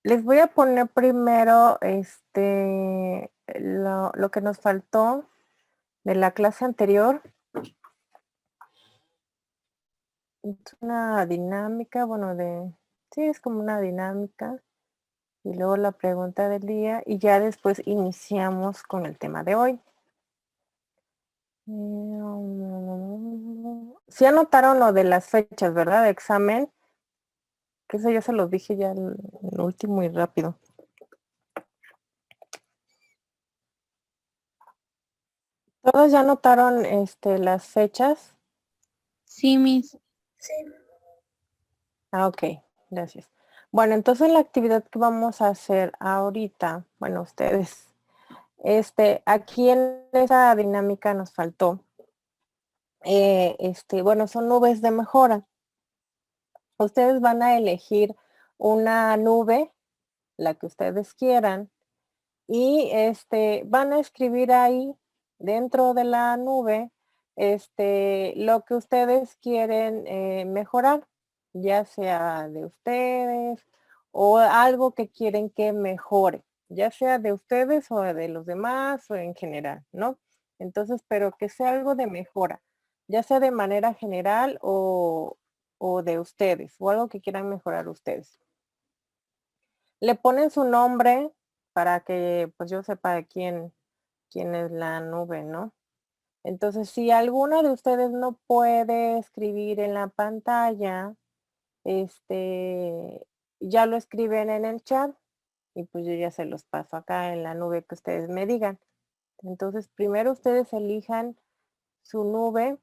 Les voy a poner primero lo que nos faltó de la clase anterior. Es una dinámica, bueno, sí, es como una dinámica. Y luego la pregunta del día y ya después iniciamos con el tema de hoy. Sí anotaron lo de las fechas, ¿verdad? De examen. Que eso ya se los dije ya el último y rápido. ¿Todos ya anotaron las fechas? Sí, Miss. Sí. Ok, gracias. Bueno, entonces la actividad que vamos a hacer ahorita, bueno, ustedes, aquí en esa dinámica nos faltó, bueno, son nubes de mejora. Ustedes van a elegir una nube, la que ustedes quieran, y van a escribir ahí dentro de la nube lo que ustedes quieren mejorar, ya sea de ustedes o algo que quieren que mejore, ya sea de ustedes o de los demás o en general, ¿no? Entonces, pero que sea algo de mejora, ya sea de manera general o de ustedes o algo que quieran mejorar ustedes. Le ponen su nombre para que pues yo sepa de quién es la nube, ¿no? Entonces, si alguno de ustedes no puede escribir en la pantalla, ya lo escriben en el chat y pues yo ya se los paso acá en la nube que ustedes me digan. Entonces, primero ustedes elijan su nube,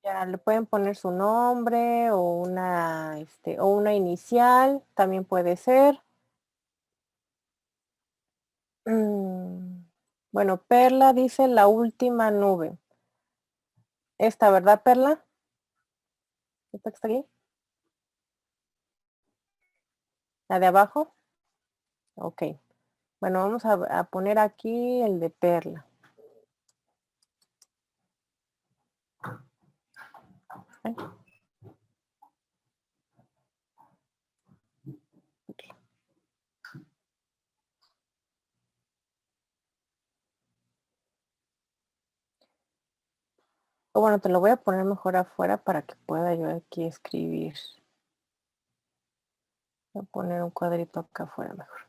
ya le pueden poner su nombre o una inicial, también puede ser. Bueno, Perla dice la última nube. Esta, ¿verdad, Perla? ¿Esta que está aquí? ¿La de abajo? Ok. Bueno, vamos a poner aquí el de Perla. ¿Eh? O bueno, te lo voy a poner mejor afuera para que pueda yo aquí escribir. Voy a poner un cuadrito acá afuera mejor.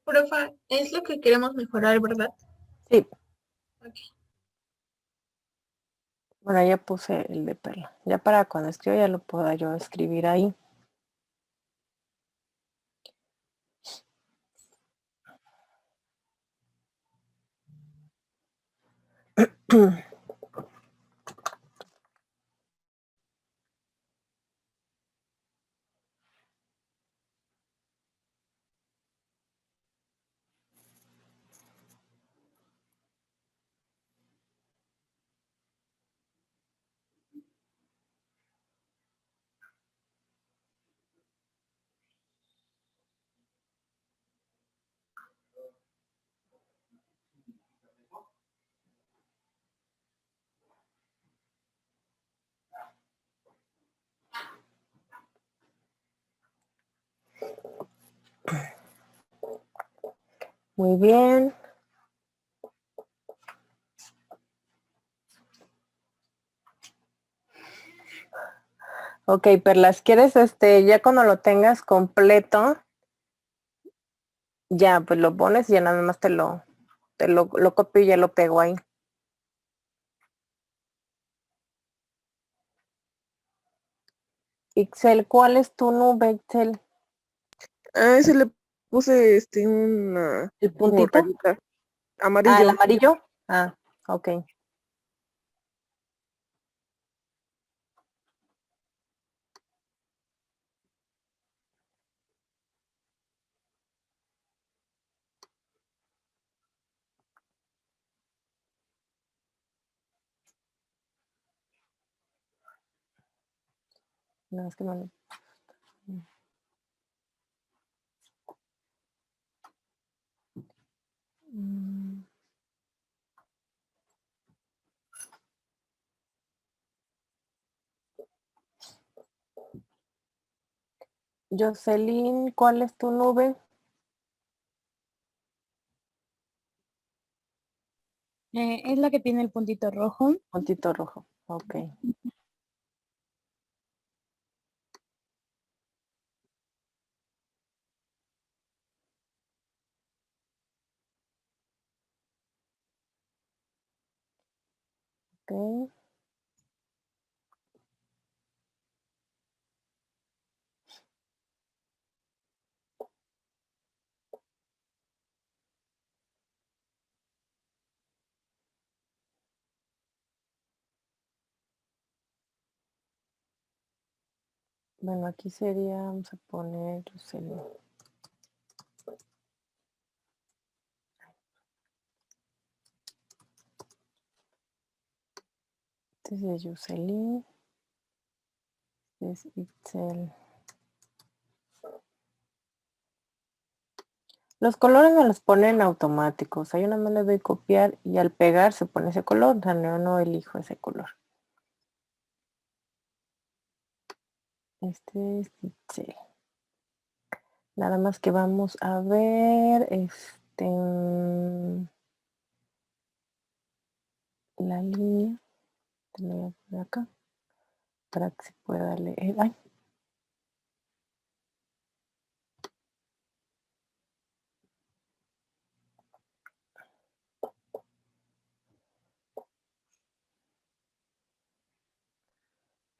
Profa, es lo que queremos mejorar, ¿verdad? Sí, Ok. bueno, ya puse el de Perla. Ya para cuando escriba ya lo pueda yo escribir ahí. Muy bien. Ok, Perlas, ¿quieres ya cuando lo tengas completo, ya pues lo pones y ya nada más lo copio y ya lo pego ahí? Ixel, ¿cuál es tu nube, Ixel? A ese le puse una ¿El como puntito? rayita Ah, ¿el amarillo. amarillo? Ah, ok. No, es que no. Mm. Jocelyn, ¿cuál es tu nube? Es la que tiene el puntito rojo. Puntito rojo. Ok. Ok. Bueno, aquí sería, vamos a poner Jocelyn. Este es de Jocelyn. Este es Itzel. Los colores me los ponen automáticos. Hay una más le doy copiar y al pegar se pone ese color. O sea, no elijo ese color. Este es Itzel. Nada más que vamos a ver la línea. Te lo voy a poner acá para que se pueda leer. Ay.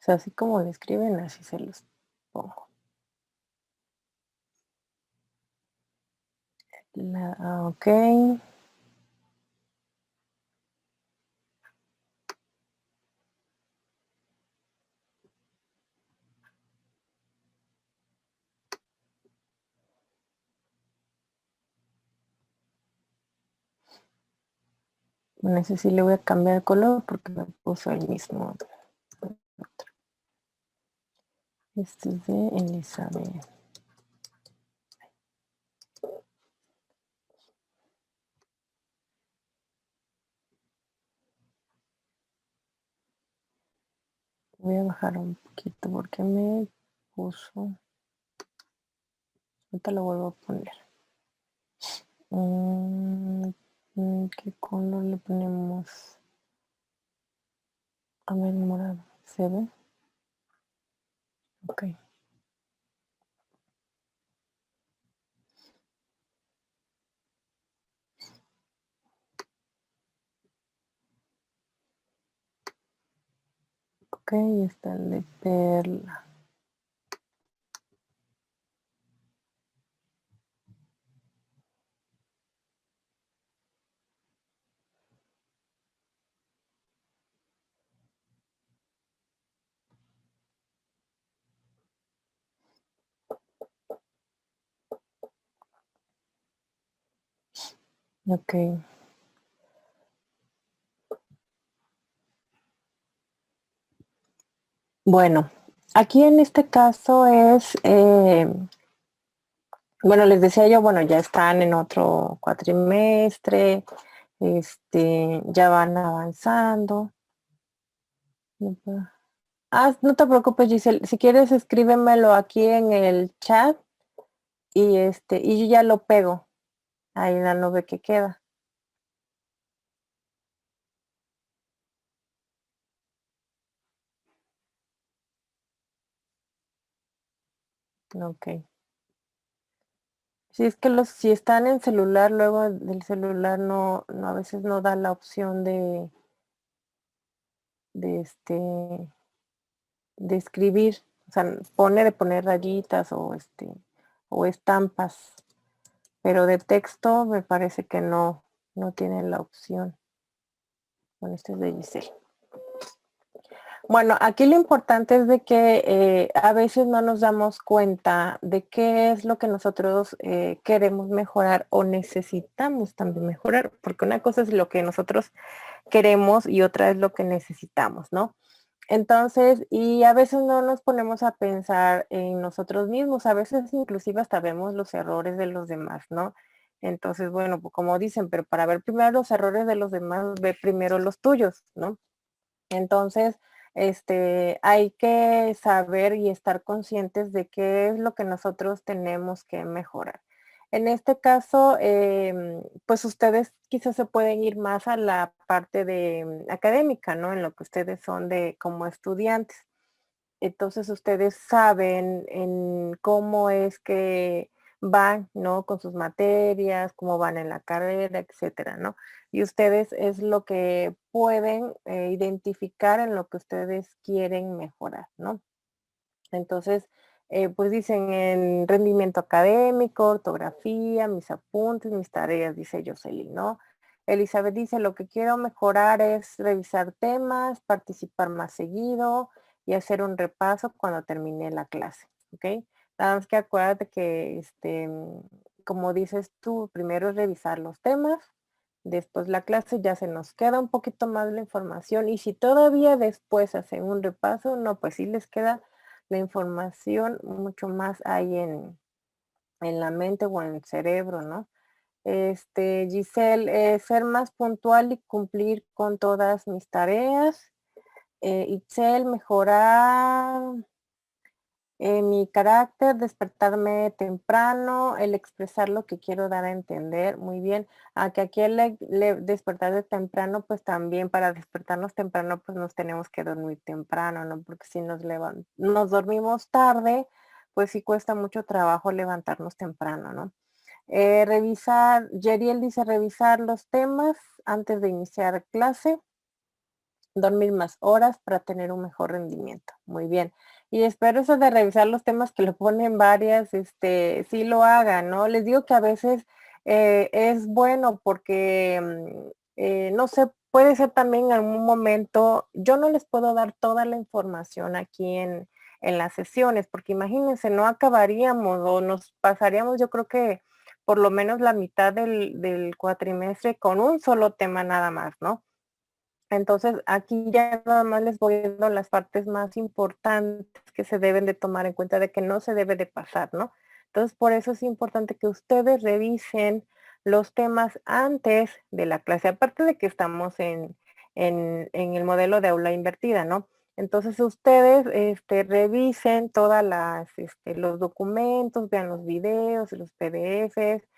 O sea, así como le escriben, así se los pongo. Ok. Bueno, ese sí le voy a cambiar el color porque me puso el mismo. Este es de Elizabeth. Voy a bajar un poquito porque me puso. Ahorita lo vuelvo a poner. ¿Qué color le ponemos? A ver, morado. ¿Se ve? Ok. Ok, está el de perla. Ok. Bueno, aquí en este caso es, bueno, les decía yo, bueno, ya están en otro cuatrimestre, ya van avanzando. No te preocupes, Giselle, si quieres escríbemelo aquí en el chat y yo ya lo pego ahí en la nube que queda. Ok. Si es que si están en celular, luego del celular a veces no da la opción de de escribir, o sea, de poner rayitas o estampas, pero de texto me parece que no tiene la opción. Bueno, este es de Giselle. Bueno, aquí lo importante es de que a veces no nos damos cuenta de qué es lo que nosotros queremos mejorar o necesitamos también mejorar, porque una cosa es lo que nosotros queremos y otra es lo que necesitamos, ¿no? Entonces, y a veces no nos ponemos a pensar en nosotros mismos, a veces inclusive hasta vemos los errores de los demás, ¿no? Entonces, bueno, pues como dicen, pero para ver primero los errores de los demás, ve primero los tuyos, ¿no? Entonces, Hay que saber y estar conscientes de qué es lo que nosotros tenemos que mejorar. En este caso, pues ustedes quizás se pueden ir más a la parte de académica, ¿no? En lo que ustedes son de como estudiantes. Entonces ustedes saben en cómo es que van, ¿no? Con sus materias, cómo van en la carrera, etcétera, ¿no? Y ustedes es lo que pueden identificar en lo que ustedes quieren mejorar, ¿no? Entonces, pues dicen en rendimiento académico, ortografía, mis apuntes, mis tareas, dice Jocelyn, ¿no? Elizabeth dice, lo que quiero mejorar es revisar temas, participar más seguido y hacer un repaso cuando termine la clase, ¿ok? Nada más que acuérdate que, como dices tú, primero es revisar los temas, después la clase ya se nos queda un poquito más la información y si todavía después hacen un repaso, no, pues sí les queda la información mucho más ahí en la mente o en el cerebro, ¿no? Giselle, ser más puntual y cumplir con todas mis tareas. Itzel, mejorar mi carácter, despertarme temprano, el expresar lo que quiero dar a entender, muy bien. Que aquí despertar de temprano, pues también para despertarnos temprano, pues nos tenemos que dormir temprano, ¿no? Porque si nos dormimos tarde, pues sí cuesta mucho trabajo levantarnos temprano, ¿no? Yeriel dice revisar los temas antes de iniciar clase, dormir más horas para tener un mejor rendimiento. Muy bien. Y espero eso de revisar los temas que lo ponen varias, sí lo hagan, ¿no? Les digo que a veces es bueno porque, no sé, puede ser también en algún momento, yo no les puedo dar toda la información aquí en las sesiones, porque imagínense, no acabaríamos o nos pasaríamos, yo creo que por lo menos la mitad del cuatrimestre con un solo tema nada más, ¿no? Entonces, aquí ya nada más les voy dando las partes más importantes que se deben de tomar en cuenta de que no se debe de pasar, ¿no? Entonces, por eso es importante que ustedes revisen los temas antes de la clase, aparte de que estamos en el modelo de aula invertida, ¿no? Entonces, ustedes revisen todas los documentos, vean los videos, los PDFs,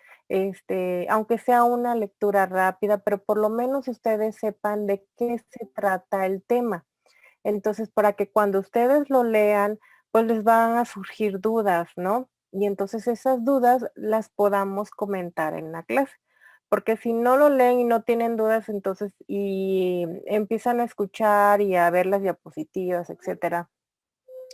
aunque sea una lectura rápida, pero por lo menos ustedes sepan de qué se trata el tema. Entonces, para que cuando ustedes lo lean, pues les van a surgir dudas, ¿no? Y entonces esas dudas las podamos comentar en la clase. Porque si no lo leen y no tienen dudas, entonces, y empiezan a escuchar y a ver las diapositivas, etcétera.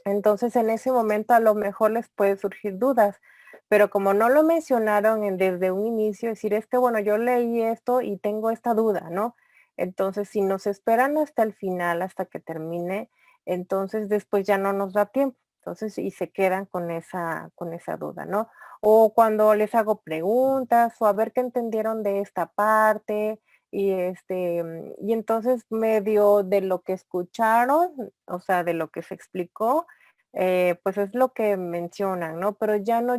Entonces, en ese momento a lo mejor les puede surgir dudas, pero como no lo mencionaron desde un inicio, decir, es que bueno, yo leí esto y tengo esta duda, ¿no? Entonces, si nos esperan hasta el final, hasta que termine, entonces después ya no nos da tiempo. Entonces, y se quedan con esa duda, ¿no? O cuando les hago preguntas o a ver qué entendieron de esta parte y entonces medio de lo que escucharon, o sea, de lo que se explicó, pues es lo que mencionan, ¿no? Pero ya no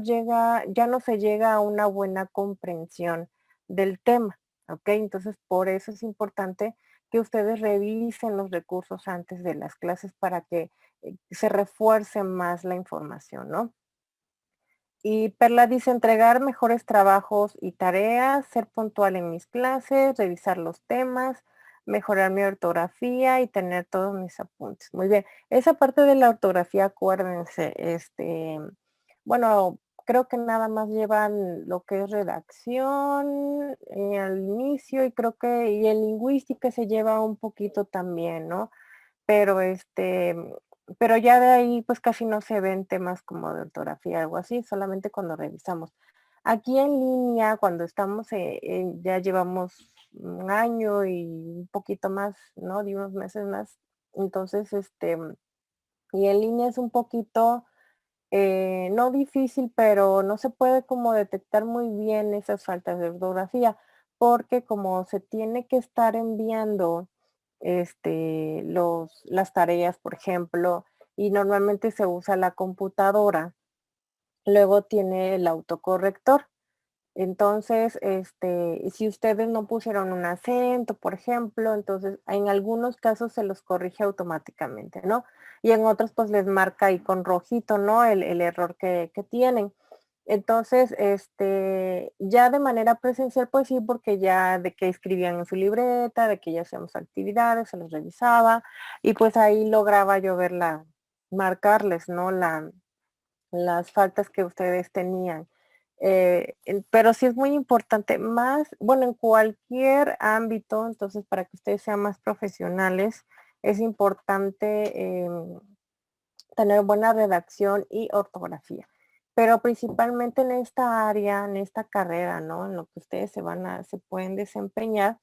se llega a una buena comprensión del tema, ¿ok? Entonces, por eso es importante que ustedes revisen los recursos antes de las clases para que se refuerce más la información, ¿no? Y Perla dice entregar mejores trabajos y tareas, ser puntual en mis clases, revisar los temas, mejorar mi ortografía y tener todos mis apuntes. Muy bien. Esa parte de la ortografía, acuérdense, bueno, creo que nada más llevan lo que es redacción al inicio y creo que y en lingüística se lleva un poquito también, ¿no? Pero pero ya de ahí pues casi no se ven temas como de ortografía, algo así, solamente cuando revisamos. Aquí en línea, cuando estamos, ya llevamos un año y un poquito más, ¿no? De unos meses más. Entonces, y en línea es un poquito, no difícil, pero no se puede como detectar muy bien esas faltas de ortografía, porque como se tiene que estar enviando las tareas, por ejemplo, y normalmente se usa la computadora, luego tiene el autocorrector. Entonces, si ustedes no pusieron un acento, por ejemplo, entonces en algunos casos se los corrige automáticamente, ¿no? Y en otros pues les marca ahí con rojito, ¿no? El error que tienen. Entonces, ya de manera presencial, pues sí, porque ya de que escribían en su libreta, de que ya hacíamos actividades, se los revisaba y pues ahí lograba yo verla, marcarles, ¿no? Las faltas que ustedes tenían. Pero sí es muy importante, más, bueno, en cualquier ámbito, entonces para que ustedes sean más profesionales, es importante tener buena redacción y ortografía. Pero principalmente en esta área, en esta carrera, ¿no? En lo que ustedes se pueden desempeñar,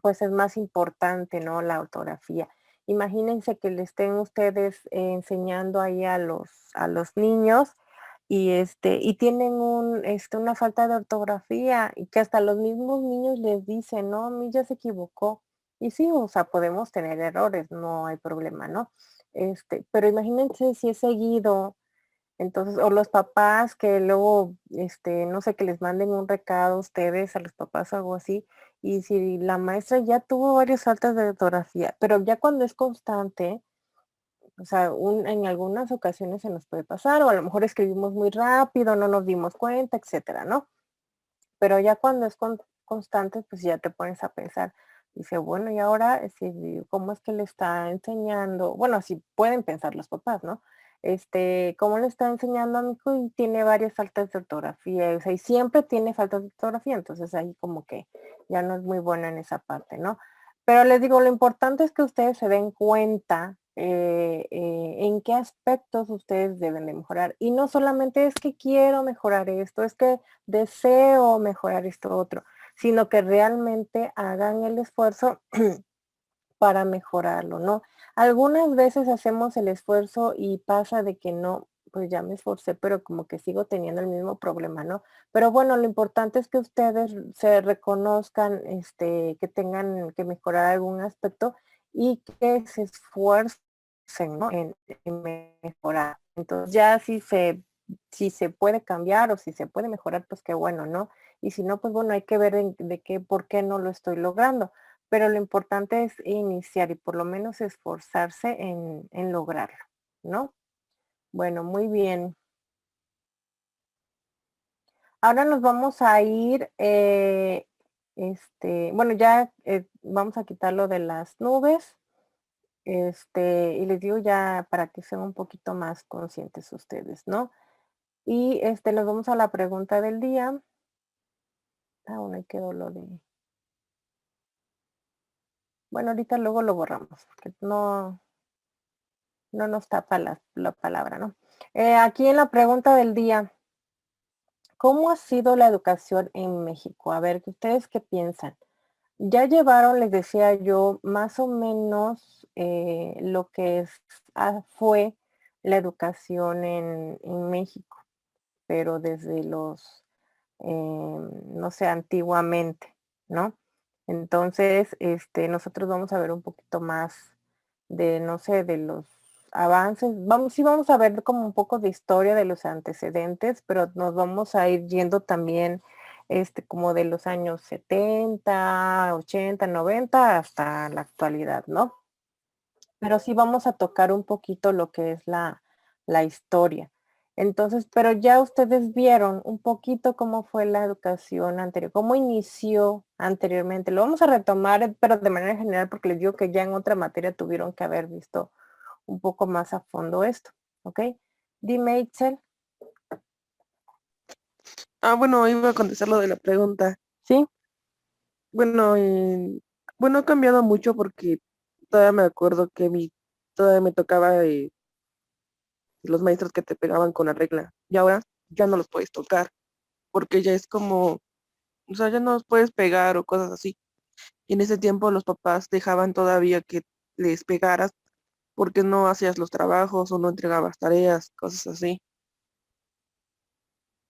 pues es más importante, ¿no? La ortografía. Imagínense que le estén ustedes enseñando ahí a los niños y tienen una falta de ortografía y que hasta los mismos niños les dicen, no, mi ya se equivocó. Y sí, o sea, podemos tener errores, no hay problema, ¿no? Pero imagínense si es seguido, entonces, o los papás que luego, no sé, que les manden un recado a ustedes, a los papás o algo así, y si la maestra ya tuvo varias faltas de ortografía, pero ya cuando es constante, o sea, en algunas ocasiones se nos puede pasar, o a lo mejor escribimos muy rápido, no nos dimos cuenta, etcétera, ¿no? Pero ya cuando es constante, pues ya te pones a pensar, dice, bueno, y ahora, ¿cómo es que le está enseñando? Bueno, así pueden pensar los papás, ¿no? ¿Cómo le está enseñando a mi hijo? Y tiene varias faltas de ortografía, o sea, y siempre tiene faltas de ortografía, entonces ahí como que ya no es muy buena en esa parte, ¿no? Pero les digo, lo importante es que ustedes se den cuenta en qué aspectos ustedes deben de mejorar. Y no solamente es que quiero mejorar esto, es que deseo mejorar esto otro, sino que realmente hagan el esfuerzo para mejorarlo, ¿no? Algunas veces hacemos el esfuerzo y pasa de que no, pues ya me esforcé, pero como que sigo teniendo el mismo problema, ¿no? Pero bueno, lo importante es que ustedes se reconozcan, que tengan que mejorar algún aspecto y que se esfuercen, ¿no? En mejorar. Entonces ya si se puede cambiar o si se puede mejorar, pues qué bueno, ¿no? Y si no, pues bueno, hay que ver por qué no lo estoy logrando, pero lo importante es iniciar y por lo menos esforzarse en lograrlo, ¿no? Bueno, muy bien. Ahora nos vamos a ir, bueno, ya vamos a quitarlo de las nubes, y les digo ya para que sean un poquito más conscientes ustedes, ¿no? Y nos vamos a la pregunta del día. Ah, bueno, ahí quedó lo de. Bueno, ahorita luego lo borramos, porque no nos tapa la palabra, ¿no? Aquí en la pregunta del día, ¿cómo ha sido la educación en México? A ver, ¿ustedes qué piensan? Ya llevaron, les decía yo, más o menos lo que fue la educación en México, pero desde no sé, antiguamente, ¿no? Entonces, nosotros vamos a ver un poquito más de, no sé, de los avances. Sí vamos a ver como un poco de historia de los antecedentes, pero nos vamos a ir yendo también, como de los años 70, 80, 90 hasta la actualidad, ¿no? Pero sí vamos a tocar un poquito lo que es la historia. Entonces, pero ya ustedes vieron un poquito cómo fue la educación anterior, cómo inició anteriormente. Lo vamos a retomar, pero de manera general, porque les digo que ya en otra materia tuvieron que haber visto un poco más a fondo esto, ¿ok? Dime, Itzel, Bueno, iba a contestar lo de la pregunta. ¿sí? Bueno, bueno, ha cambiado mucho porque todavía me acuerdo que todavía me tocaba los maestros que te pegaban con la regla. Y ahora ya no los puedes tocar, porque ya es como, o sea, ya no los puedes pegar o cosas así. Y en ese tiempo los papás dejaban todavía que les pegaras porque no hacías los trabajos o no entregabas tareas, cosas así.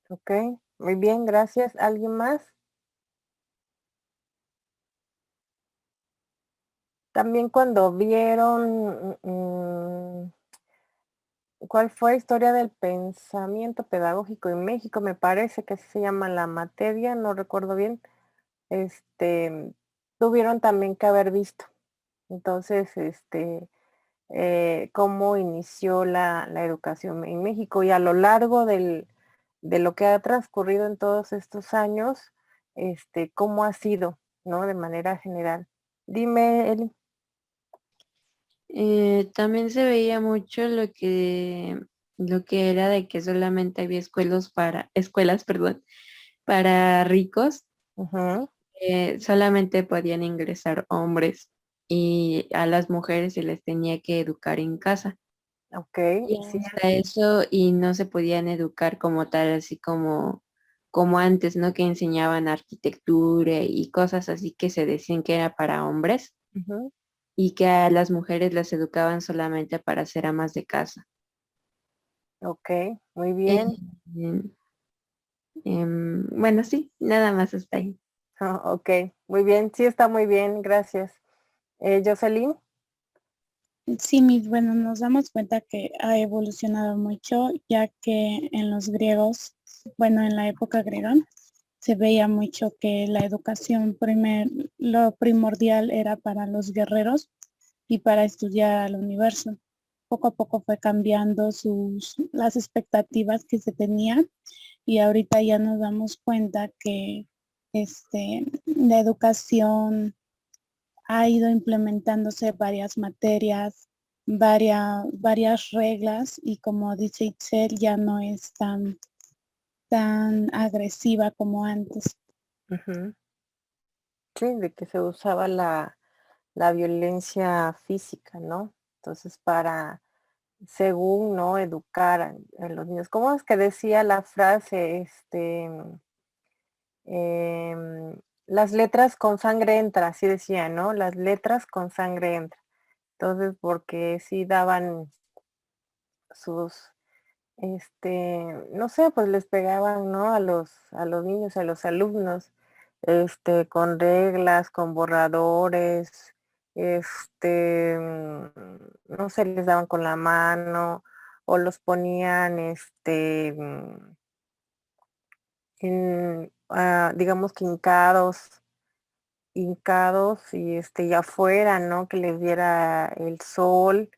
Ok, muy bien, gracias. ¿Alguien más? También cuando vieron, ¿Cuál fue historia del pensamiento pedagógico en México? Me parece que así se llama la materia, no recuerdo bien. Tuvieron también que haber visto. Entonces, cómo inició la educación en México y a lo largo de lo que ha transcurrido en todos estos años, cómo ha sido, ¿no? De manera general. Dime, Eli. También se veía mucho lo que era de que solamente había escuelas, perdón, para ricos. Ujú, Solamente podían ingresar hombres y a las mujeres se les tenía que educar en casa. ok, Y sí, hasta eso, y no se podían educar como tal, así como antes, ¿no? Que enseñaban arquitectura y cosas así que se decían que era para hombres ujú, y que a las mujeres las educaban solamente para ser amas de casa. ok, muy Eh, bien. bueno, sí, nada más hasta ahí. Ok, muy bien, sí está muy bien, gracias. Jocelyn. Sí, bueno, nos damos cuenta que ha evolucionado mucho, ya que en los griegos, bueno, en la época griega, se veía mucho que la educación lo primordial era para los guerreros y para estudiar al universo. Poco a poco fue cambiando las expectativas que se tenían y ahorita ya nos damos cuenta que la educación ha ido implementándose varias materias, varias reglas y como dice Itzel, ya no es tan agresiva como antes. Ujú, sí, de que se usaba la violencia física, ¿no? Entonces, para, según, ¿no? Educar a los niños. ¿Cómo es que decía la frase? Las letras con sangre entra, así decía, ¿no? Las letras con sangre entra. Entonces, porque sí daban sus, no sé, pues les pegaban, ¿no? A los niños, a los alumnos, con reglas, con borradores, no sé, les daban con la mano o los ponían, digamos que hincados y afuera, ¿no? Que les diera el sol,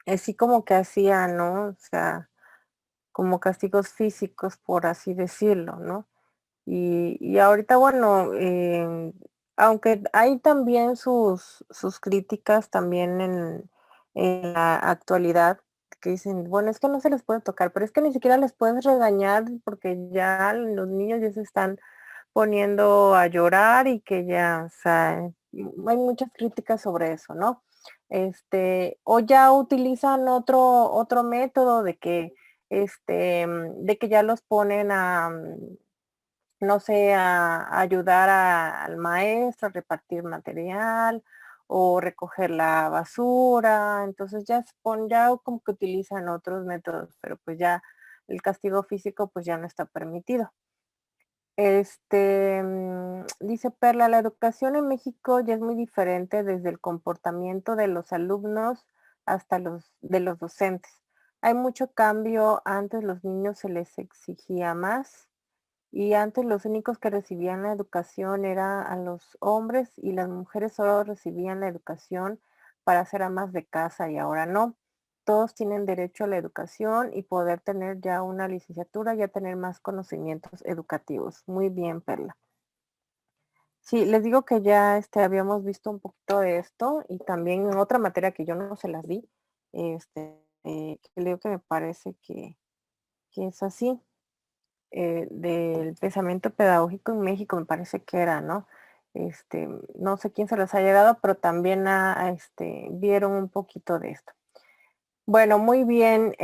así como que hacía, ¿no? O sea, como castigos físicos, por así decirlo, ¿no? Y ahorita, bueno, aunque hay también sus críticas también en la actualidad, que dicen, bueno, es que no se les puede tocar, pero es que ni siquiera les puedes regañar porque ya los niños ya se están poniendo a llorar y que ya, o sea, hay muchas críticas sobre eso, ¿no? O ya utilizan otro método de que ya los ponen no sé, a ayudar al maestro a repartir material o recoger la basura. Entonces ya como que utilizan otros métodos, pero pues ya el castigo físico pues ya no está permitido. Dice Perla, la educación en México ya es muy diferente desde el comportamiento de los alumnos hasta de los docentes. Hay mucho cambio, antes los niños se les exigía más y antes los únicos que recibían la educación era a los hombres y las mujeres solo recibían la educación para ser amas de casa y ahora no. Todos tienen derecho a la educación y poder tener ya una licenciatura, ya tener más conocimientos educativos. Muy bien, Perla. Sí, les digo que ya habíamos visto un poquito de esto y también en otra materia que yo no se las di, que leo que me parece que es así del pensamiento pedagógico en México, me parece que era, ¿no? No sé quién se los ha llegado, pero también vieron un poquito de esto. Bueno, muy bien.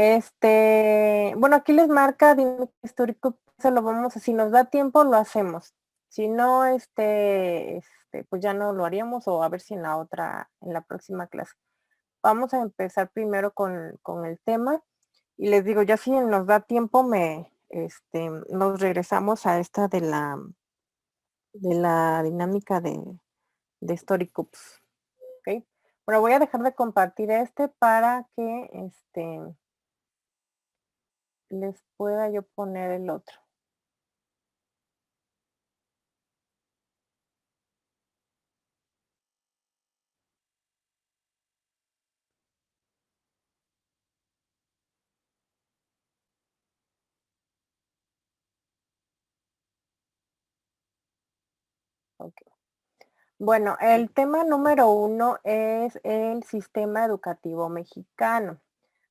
Bueno, aquí les marca dinámica histórico, eso lo vamos, si nos da tiempo, lo hacemos. Si no, pues ya no lo haríamos o a ver si en la próxima clase. Vamos a empezar primero con el tema y les digo, ya si nos da tiempo, nos regresamos a esta de la dinámica de Story Cups. ¿Ok? Bueno, voy a dejar de compartir este para que les pueda yo poner el otro. Ok. Bueno, el tema número 1 es el sistema educativo mexicano.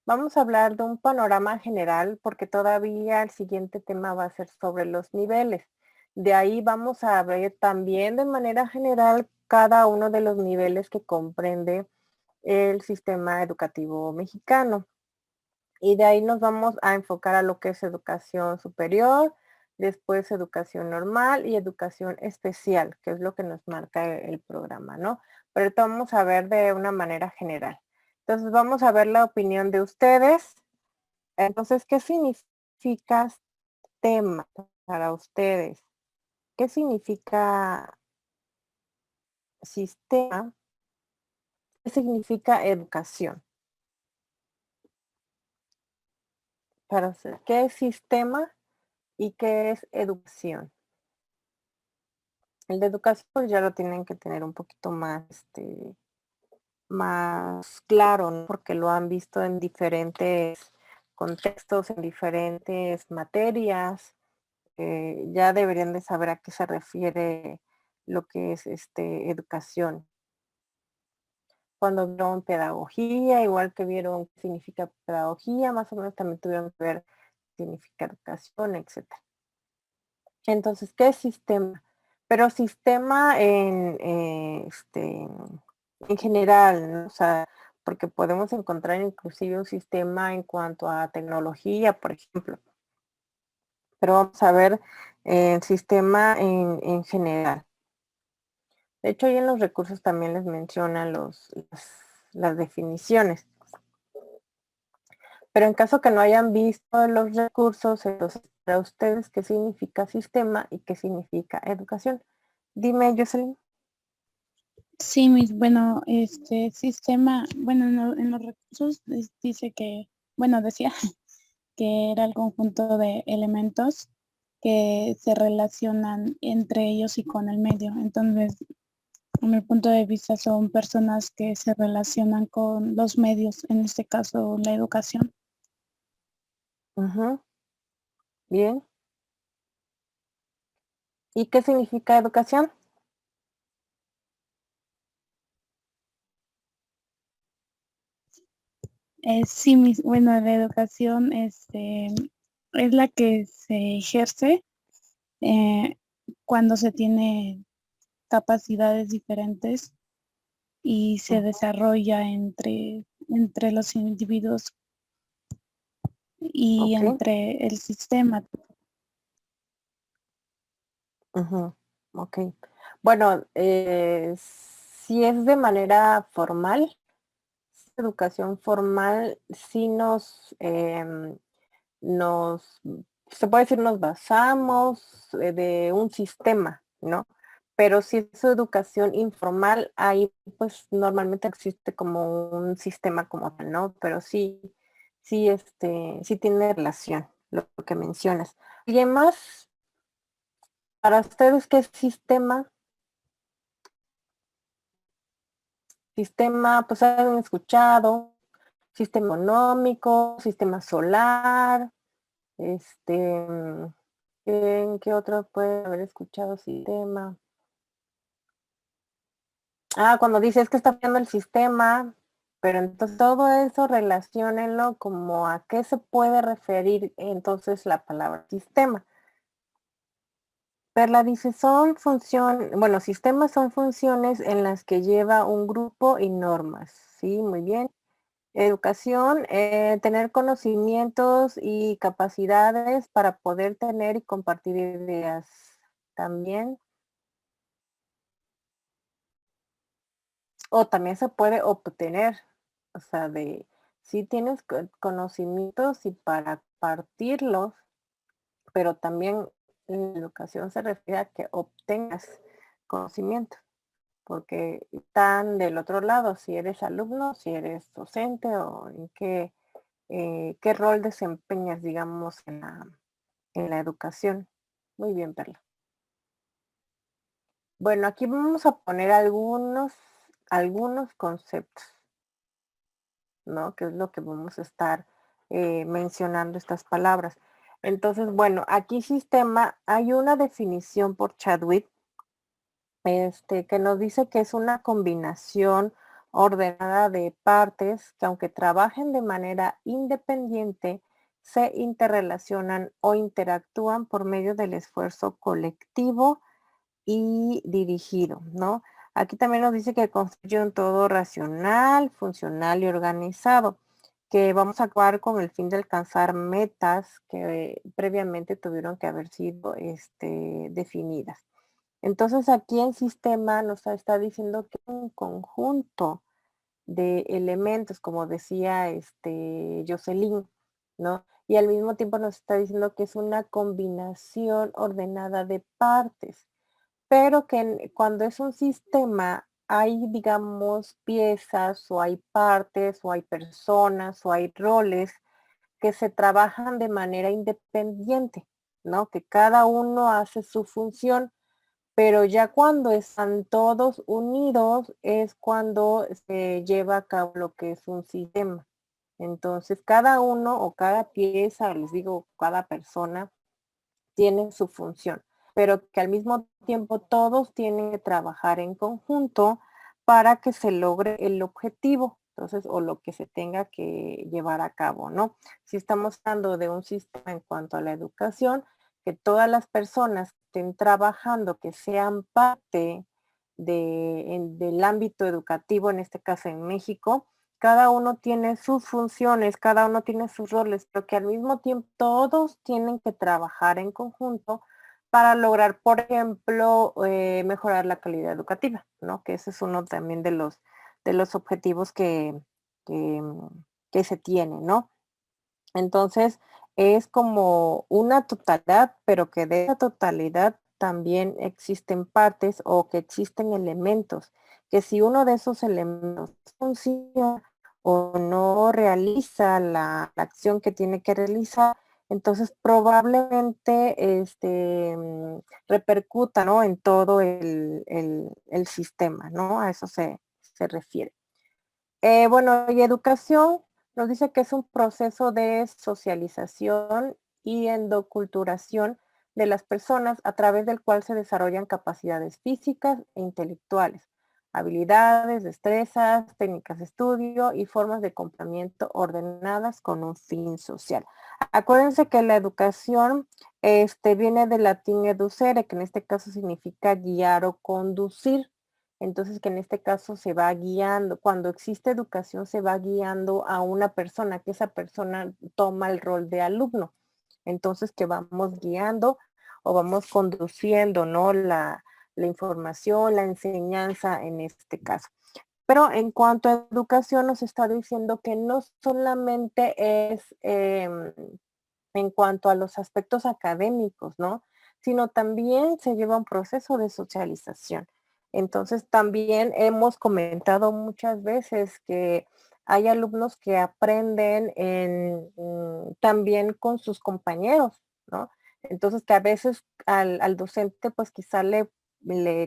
Vamos a hablar de un panorama general porque todavía el siguiente tema va a ser sobre los niveles. De ahí vamos a ver también de manera general cada uno de los niveles que comprende el sistema educativo mexicano. Y de ahí nos vamos a enfocar a lo que es educación superior, después educación normal y educación especial, que es lo que nos marca el programa, ¿no? Pero ahorita vamos a ver de una manera general. Entonces vamos a ver la opinión de ustedes. Entonces, ¿qué significa tema para ustedes? ¿Qué significa sistema? ¿Qué significa educación? Para ustedes, ¿qué es sistema y qué es educación? El de educación pues ya lo tienen que tener un poquito más, más claro, ¿no? Porque lo han visto en diferentes contextos, en diferentes materias. Ya deberían de saber a qué se refiere lo que es educación. Cuando vieron pedagogía, igual que vieron qué significa pedagogía, más o menos también tuvieron que ver qué significa educación, etcétera. Entonces, ¿qué es sistema? Pero sistema en general, ¿no? O sea, porque podemos encontrar inclusive un sistema en cuanto a tecnología, por ejemplo. Pero vamos a ver el sistema en general. De hecho, ahí en los recursos también les mencionan las definiciones. Pero en caso que no hayan visto los recursos, entonces para ustedes qué significa sistema y qué significa educación. Dime, Jocelyn. Sí, bueno, este sistema, bueno, en los recursos dice que, bueno, decía que era el conjunto de elementos que se relacionan entre ellos y con el medio. Entonces, en mi punto de vista, son personas que se relacionan con los medios, en este caso, la educación. Bien. ¿Y qué significa educación? Sí, bueno, la educación es la que se ejerce cuando se tiene capacidades diferentes y se desarrolla entre los individuos y Ok. entre el sistema. Ok. Bueno, si es de manera formal, educación formal, sí se puede decir, nos basamos de un sistema, ¿no? Pero si es educación informal, ahí pues normalmente existe como un sistema como tal, ¿no? Pero sí tiene relación lo que mencionas. ¿Y más para ustedes qué es sistema? Sistema, pues han escuchado, sistema económico, sistema solar, ¿en qué otro puede haber escuchado sistema? Cuando dices que está fallando el sistema, pero entonces todo eso relaciónenlo como a qué se puede referir entonces la palabra sistema. Perla dice, sistemas son funciones en las que lleva un grupo y normas. Sí, muy bien. Educación, tener conocimientos y capacidades para poder tener y compartir ideas. También. O también se puede obtener, o sea, si tienes conocimientos y para partirlos, pero también en educación se refiere a que obtengas conocimiento. porque están del otro lado, si eres alumno, si eres docente o en qué rol desempeñas, digamos, en la educación. Muy bien, Perla. Bueno, aquí vamos a poner algunos conceptos, ¿no? Que es lo que vamos a estar mencionando estas palabras. Entonces, bueno, aquí sistema, hay una definición por Chadwick, que nos dice que es una combinación ordenada de partes que aunque trabajen de manera independiente, se interrelacionan o interactúan por medio del esfuerzo colectivo y dirigido, ¿no? Aquí también nos dice que constituye un todo racional, funcional y organizado, que vamos a actuar con el fin de alcanzar metas que previamente tuvieron que haber sido definidas. Entonces aquí el sistema nos está diciendo que es un conjunto de elementos, como decía Jocelyn, ¿no? Y al mismo tiempo nos está diciendo que es una combinación ordenada de partes, pero que cuando es un sistema hay, digamos, piezas o hay partes o hay personas o hay roles que se trabajan de manera independiente, ¿no? Que cada uno hace su función, pero ya cuando están todos unidos es cuando se lleva a cabo lo que es un sistema. Entonces, cada uno o cada pieza, les digo, cada persona tiene su función, pero que al mismo tiempo todos tienen que trabajar en conjunto para que se logre el objetivo, entonces, o lo que se tenga que llevar a cabo, ¿no? Si estamos hablando de un sistema en cuanto a la educación, que todas las personas estén trabajando, que sean parte del ámbito educativo, en este caso en México, cada uno tiene sus funciones, cada uno tiene sus roles, pero que al mismo tiempo todos tienen que trabajar en conjunto para lograr, por ejemplo, mejorar la calidad educativa, ¿no? Que ese es uno también de los objetivos que, que se tiene, ¿no? Entonces, es como una totalidad, pero que de esa totalidad también existen partes o que existen elementos, que si uno de esos elementos funciona o no realiza la acción que tiene que realizar, entonces probablemente repercuta, ¿no? En todo el sistema, ¿no? A eso se refiere. Bueno, y educación nos dice que es un proceso de socialización y endoculturación de las personas a través del cual se desarrollan capacidades físicas e intelectuales, habilidades, destrezas, técnicas de estudio y formas de comportamiento ordenadas con un fin social. Acuérdense que la educación viene del latín educere, que en este caso significa guiar o conducir. Entonces, que en este caso se va guiando, cuando existe educación se va guiando a una persona, que esa persona toma el rol de alumno. Entonces, que vamos guiando o vamos conduciendo, ¿no? La información, la enseñanza en este caso. Pero en cuanto a educación nos está diciendo que no solamente es en cuanto a los aspectos académicos, ¿no? Sino también se lleva un proceso de socialización. Entonces también hemos comentado muchas veces que hay alumnos que aprenden también con sus compañeros, ¿no? Entonces que a veces al docente pues quizá le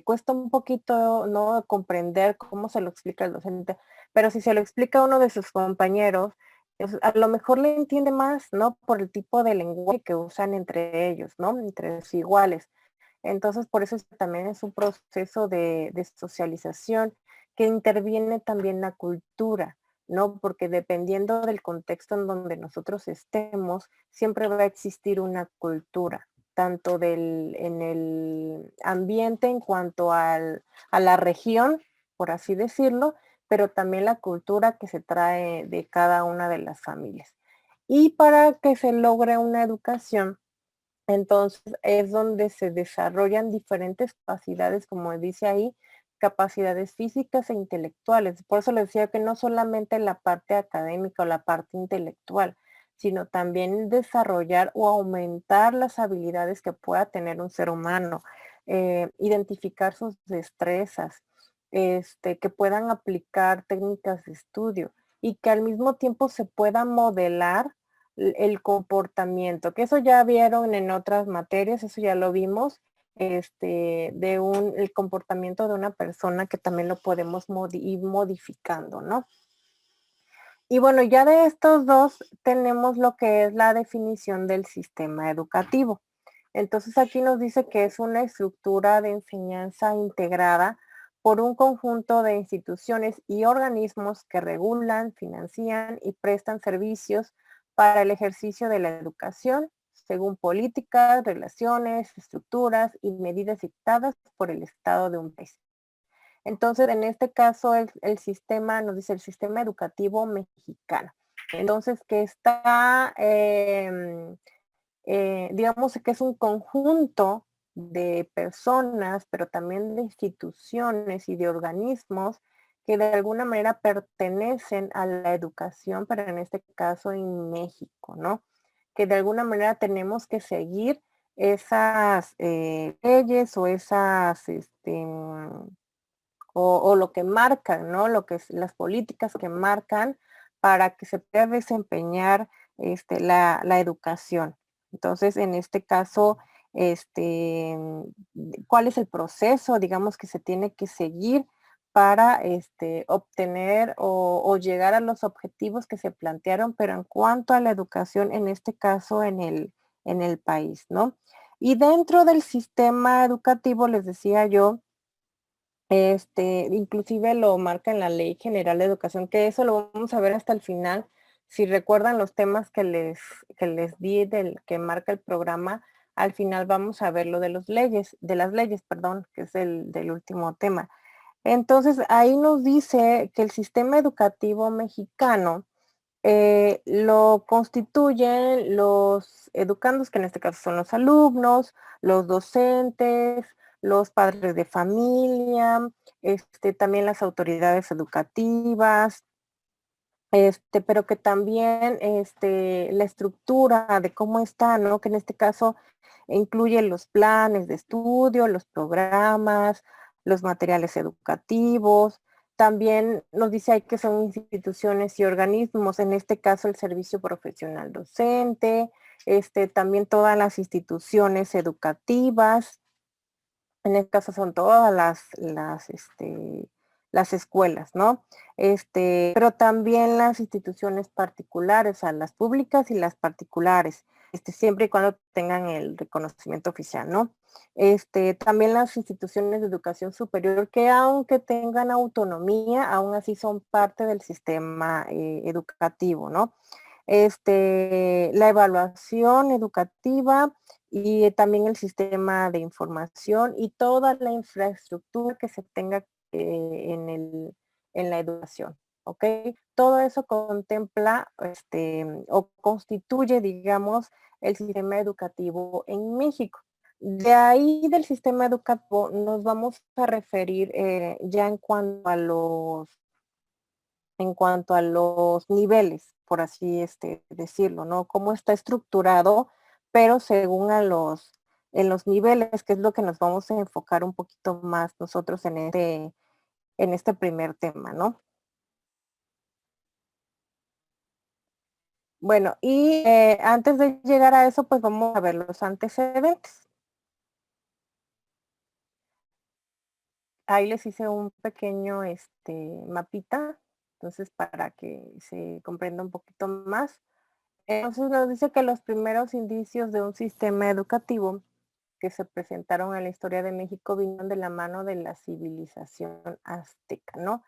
cuesta un poquito, ¿no? Comprender cómo se lo explica el docente, pero si se lo explica a uno de sus compañeros, a lo mejor le entiende más, ¿no? Por el tipo de lenguaje que usan entre ellos, ¿no? Entre los iguales. Entonces, por eso también es un proceso de socialización que interviene también la cultura, ¿no? Porque dependiendo del contexto en donde nosotros estemos, siempre va a existir una cultura, tanto en el ambiente en cuanto a la región, por así decirlo, pero también la cultura que se trae de cada una de las familias. Y para que se logre una educación, entonces es donde se desarrollan diferentes capacidades, como dice ahí, capacidades físicas e intelectuales. Por eso les decía que no solamente la parte académica o la parte intelectual, sino también desarrollar o aumentar las habilidades que pueda tener un ser humano, identificar sus destrezas, que puedan aplicar técnicas de estudio y que al mismo tiempo se pueda modelar el comportamiento, que eso ya vieron en otras materias, eso ya lo vimos, el comportamiento de una persona que también lo podemos ir modificando, ¿no? Y bueno, ya de estos dos tenemos lo que es la definición del sistema educativo. Entonces aquí nos dice que es una estructura de enseñanza integrada por un conjunto de instituciones y organismos que regulan, financian y prestan servicios para el ejercicio de la educación, según políticas, relaciones, estructuras y medidas dictadas por el Estado de un país. Entonces, en este caso, el sistema, nos dice el sistema educativo mexicano. Entonces, que está, digamos que es un conjunto de personas, pero también de instituciones y de organismos que de alguna manera pertenecen a la educación, pero en este caso en México, ¿no? Que de alguna manera tenemos que seguir esas leyes o esas, o lo que marcan, ¿no? Lo que es las políticas que marcan para que se pueda desempeñar la educación. Entonces, en este caso, ¿cuál es el proceso, digamos, que se tiene que seguir para obtener o llegar a los objetivos que se plantearon, pero en cuanto a la educación, en este caso, en el país, ¿no? Y dentro del sistema educativo, les decía yo, inclusive lo marca en la Ley General de Educación, que eso lo vamos a ver hasta el final. Si recuerdan los temas que les di que marca el programa, al final vamos a ver lo de las leyes, perdón, que es del último tema. Entonces, ahí nos dice que el sistema educativo mexicano lo constituyen los educandos, que en este caso son los alumnos, los docentes, los padres de familia, también las autoridades educativas, pero que también la estructura de cómo está, ¿no? Que en este caso incluye los planes de estudio, los programas, los materiales educativos. También nos dice ahí que son instituciones y organismos, en este caso el servicio profesional docente, también todas las instituciones educativas, en este caso son todas las escuelas, ¿no? Pero también las instituciones particulares, o sea, las públicas y las particulares, siempre y cuando tengan el reconocimiento oficial, ¿no? También las instituciones de educación superior, que aunque tengan autonomía, aún así son parte del sistema educativo, ¿no? La evaluación educativa y también el sistema de información y toda la infraestructura que se tenga en la educación, ¿ok? Todo eso contempla o constituye, digamos, el sistema educativo en México. De ahí del sistema educativo nos vamos a referir ya en cuanto a los niveles, por así decirlo, ¿no? Cómo está estructurado, pero según en los niveles, que es lo que nos vamos a enfocar un poquito más nosotros en este primer tema, ¿no? Bueno, y antes de llegar a eso, pues vamos a ver los antecedentes. Ahí les hice un pequeño mapita, entonces para que se comprenda un poquito más. Entonces nos dice que los primeros indicios de un sistema educativo que se presentaron en la historia de México vinieron de la mano de la civilización azteca, ¿no?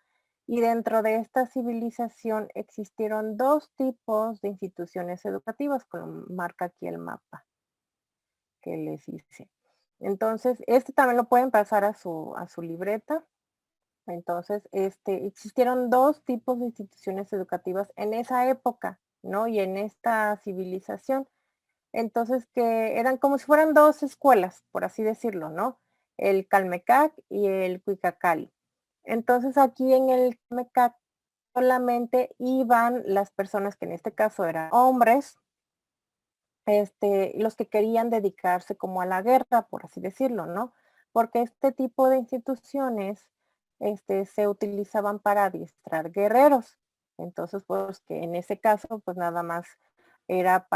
Y dentro de esta civilización existieron dos tipos de instituciones educativas, como marca aquí el mapa que les hice. Entonces, también lo pueden pasar a su libreta. Entonces, existieron dos tipos de instituciones educativas en esa época, ¿no? Y en esta civilización. Entonces, que eran como si fueran dos escuelas, por así decirlo, ¿no? El Calmecac y el Cuicacali. Entonces, aquí en el Calmecac solamente iban las personas que en este caso eran hombres, los que querían dedicarse como a la guerra, por así decirlo, ¿no? Porque este tipo de instituciones se utilizaban para adiestrar guerreros. Entonces, pues que en ese caso, pues nada más era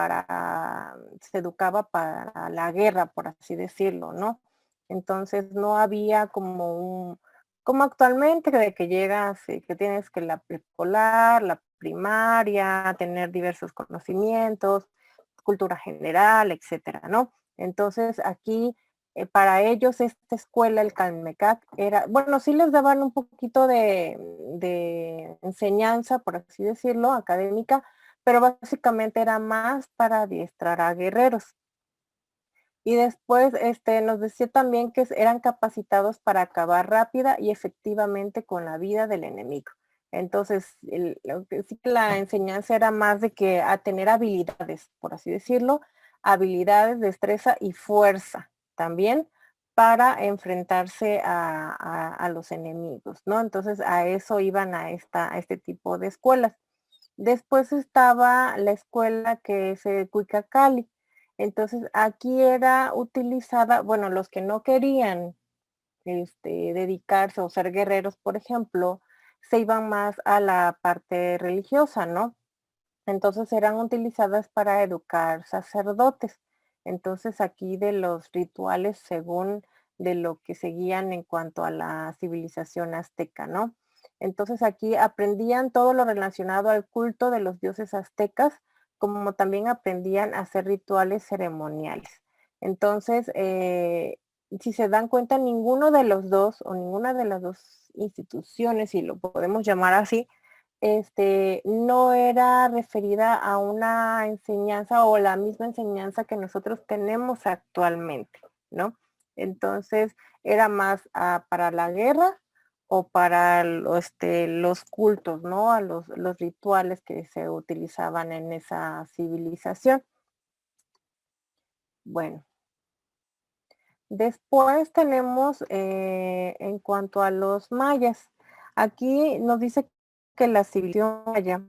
se educaba para la guerra, por así decirlo, ¿no? Entonces no había como actualmente, de que llegas, que tienes que la preescolar, la primaria, tener diversos conocimientos, cultura general, etcétera, ¿no? Entonces aquí para ellos esta escuela, el Calmecac, era, bueno, sí les daban un poquito de enseñanza, por así decirlo, académica, pero básicamente era más para adiestrar a guerreros. Y después nos decía también que eran capacitados para acabar rápida y efectivamente con la vida del enemigo. Entonces, sí que la enseñanza era más de que a tener habilidades, por así decirlo, habilidades, destreza y fuerza también para enfrentarse a los enemigos, ¿no? Entonces, a eso iban a este tipo de escuelas. Después estaba la escuela que es Cuicacali. Entonces aquí era utilizada, bueno, los que no querían dedicarse o ser guerreros, por ejemplo, se iban más a la parte religiosa, ¿no? Entonces eran utilizadas para educar sacerdotes. Entonces aquí de los rituales según de lo que seguían en cuanto a la civilización azteca, ¿no? Entonces aquí aprendían todo lo relacionado al culto de los dioses aztecas, como también aprendían a hacer rituales ceremoniales. Entonces, si se dan cuenta, ninguno de los dos o ninguna de las dos instituciones, si lo podemos llamar así, no era referida a una enseñanza o la misma enseñanza que nosotros tenemos actualmente, ¿no? Entonces, era más para la guerra o para los cultos, ¿no? A los rituales que se utilizaban en esa civilización. Bueno, después tenemos en cuanto a los mayas. Aquí nos dice que la civilización maya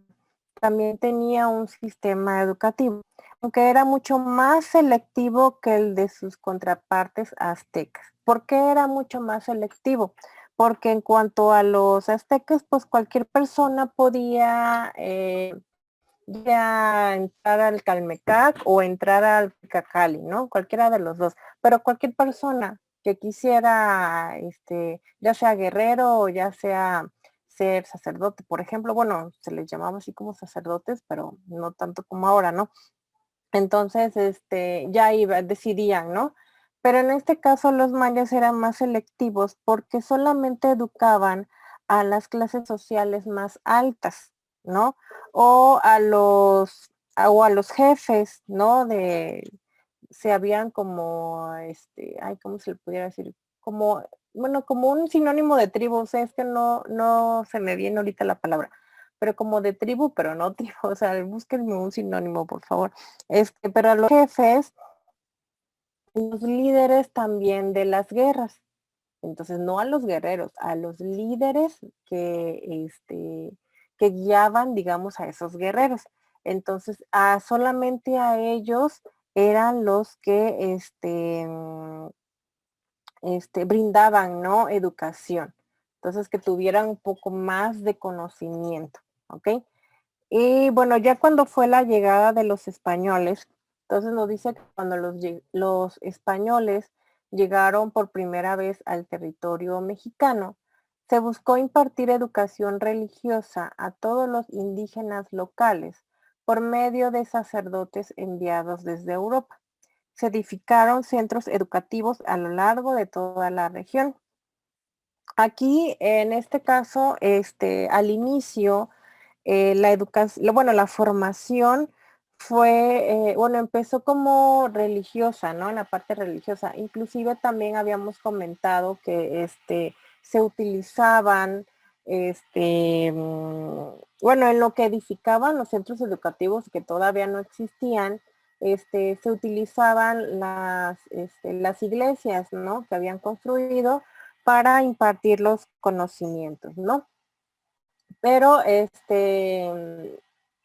también tenía un sistema educativo, aunque era mucho más selectivo que el de sus contrapartes aztecas. ¿Por qué era mucho más selectivo? Porque en cuanto a los aztecas, pues cualquier persona podía ya entrar al Calmecac o entrar al Cacali, ¿no? Cualquiera de los dos. Pero cualquier persona que quisiera, ya sea guerrero o ya sea ser sacerdote, por ejemplo, bueno, se les llamaba así como sacerdotes, pero no tanto como ahora, ¿no? Entonces, ya decidían, ¿no? Pero en este caso los mayas eran más selectivos porque solamente educaban a las clases sociales más altas, ¿no? O a los jefes, ¿no? Se habían como, ¿cómo se le pudiera decir? Como, bueno, como un sinónimo de tribu, o sea, es que no se me viene ahorita la palabra, pero como de tribu, pero no tribu, o sea, búsquenme un sinónimo, por favor. Pero a los jefes, los líderes también de las guerras. Entonces, no a los guerreros, a los líderes que guiaban, digamos, a esos guerreros. Entonces, solamente a ellos eran los que brindaban, ¿no? Educación. Entonces, que tuvieran un poco más de conocimiento, ¿ok? Y bueno, ya cuando fue la llegada de los españoles, entonces nos dice que cuando los españoles llegaron por primera vez al territorio mexicano, se buscó impartir educación religiosa a todos los indígenas locales por medio de sacerdotes enviados desde Europa. Se edificaron centros educativos a lo largo de toda la región. Aquí, en este caso, al inicio, la educación, bueno, la formación fue, empezó como religiosa, ¿no? En la parte religiosa. Inclusive también habíamos comentado que se utilizaban, en lo que edificaban los centros educativos que todavía no existían, se utilizaban las iglesias, ¿no? Que habían construido para impartir los conocimientos, ¿no? Pero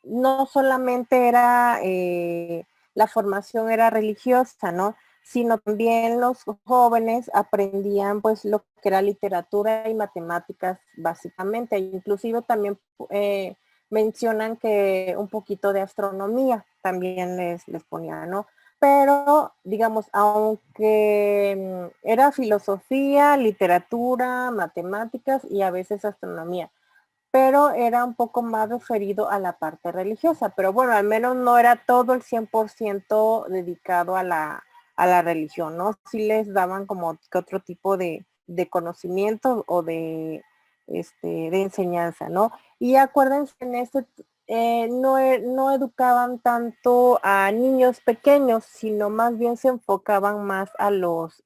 no solamente era, la formación era religiosa, ¿no? sino también los jóvenes aprendían pues lo que era literatura y matemáticas básicamente. Inclusive también mencionan que un poquito de astronomía también les ponían, ¿no? Pero, digamos, aunque era filosofía, literatura, matemáticas y a veces astronomía, pero era un poco más referido a la parte religiosa. Pero bueno, al menos no era todo el 100% dedicado a la religión, ¿no? Sí les daban como que otro tipo de conocimiento o de enseñanza, ¿no? Y acuérdense, en esto no educaban tanto a niños pequeños, sino más bien se enfocaban más a los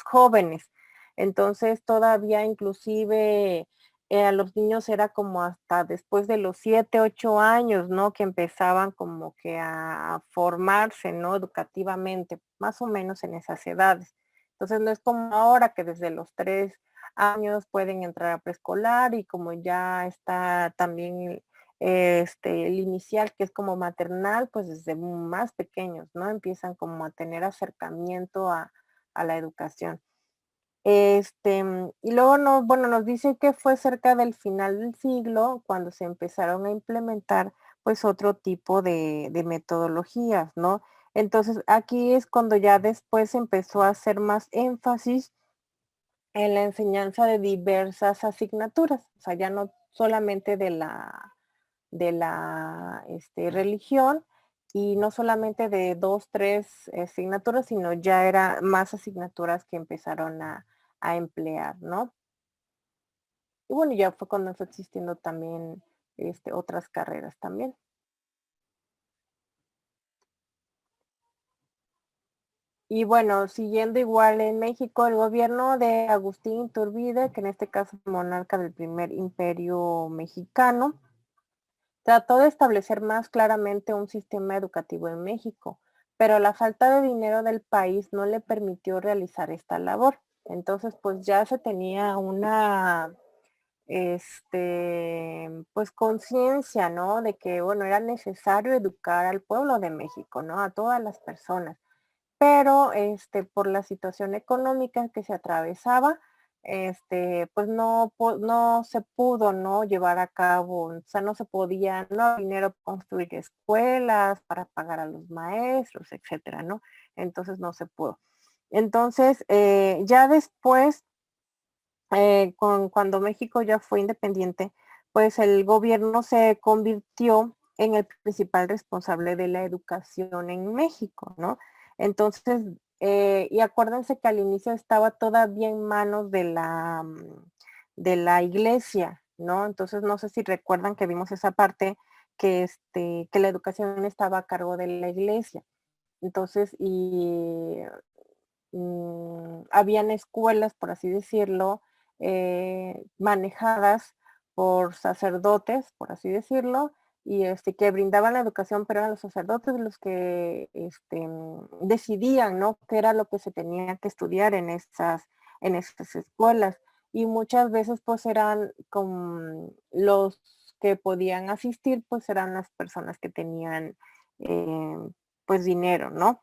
jóvenes. Entonces todavía inclusive a los niños era como hasta después de los 7, 8 años, ¿no? Que empezaban como que a formarse, ¿no? Educativamente, más o menos en esas edades. Entonces no es como ahora que desde los 3 años pueden entrar a preescolar y como ya está también el inicial que es como maternal, pues desde más pequeños, ¿no? Empiezan como a tener acercamiento a la educación. Y luego nos dice que fue cerca del final del siglo cuando se empezaron a implementar pues otro tipo de metodologías, ¿no? Entonces aquí es cuando ya después empezó a hacer más énfasis en la enseñanza de diversas asignaturas, o sea, ya no solamente de la religión y no solamente de 2, 3 asignaturas, sino ya era más asignaturas que empezaron a emplear, ¿no? Y bueno, ya fue cuando fue existiendo también otras carreras también. Y bueno, siguiendo igual en México, el gobierno de Agustín Iturbide, que en este caso es monarca del primer imperio mexicano, trató de establecer más claramente un sistema educativo en México, pero la falta de dinero del país no le permitió realizar esta labor. Entonces, pues ya se tenía una, pues conciencia, ¿no? De que, bueno, era necesario educar al pueblo de México, ¿no? A todas las personas, pero por la situación económica que se atravesaba, pues no se pudo, ¿no? Llevar a cabo, o sea, no se podía, no había dinero para construir escuelas, para pagar a los maestros, etcétera, ¿no? Entonces no se pudo. Entonces, ya después, cuando México ya fue independiente, pues el gobierno se convirtió en el principal responsable de la educación en México, ¿no? Entonces, y acuérdense que al inicio estaba todavía en manos de la iglesia, ¿no? Entonces, no sé si recuerdan que vimos esa parte que la educación estaba a cargo de la iglesia. Entonces, habían escuelas, por así decirlo, manejadas por sacerdotes, por así decirlo, y que brindaban la educación, pero eran los sacerdotes los que decidían, ¿no? Qué era lo que se tenía que estudiar en esas escuelas. Y muchas veces pues eran con los que podían asistir, pues eran las personas que tenían pues dinero, ¿no?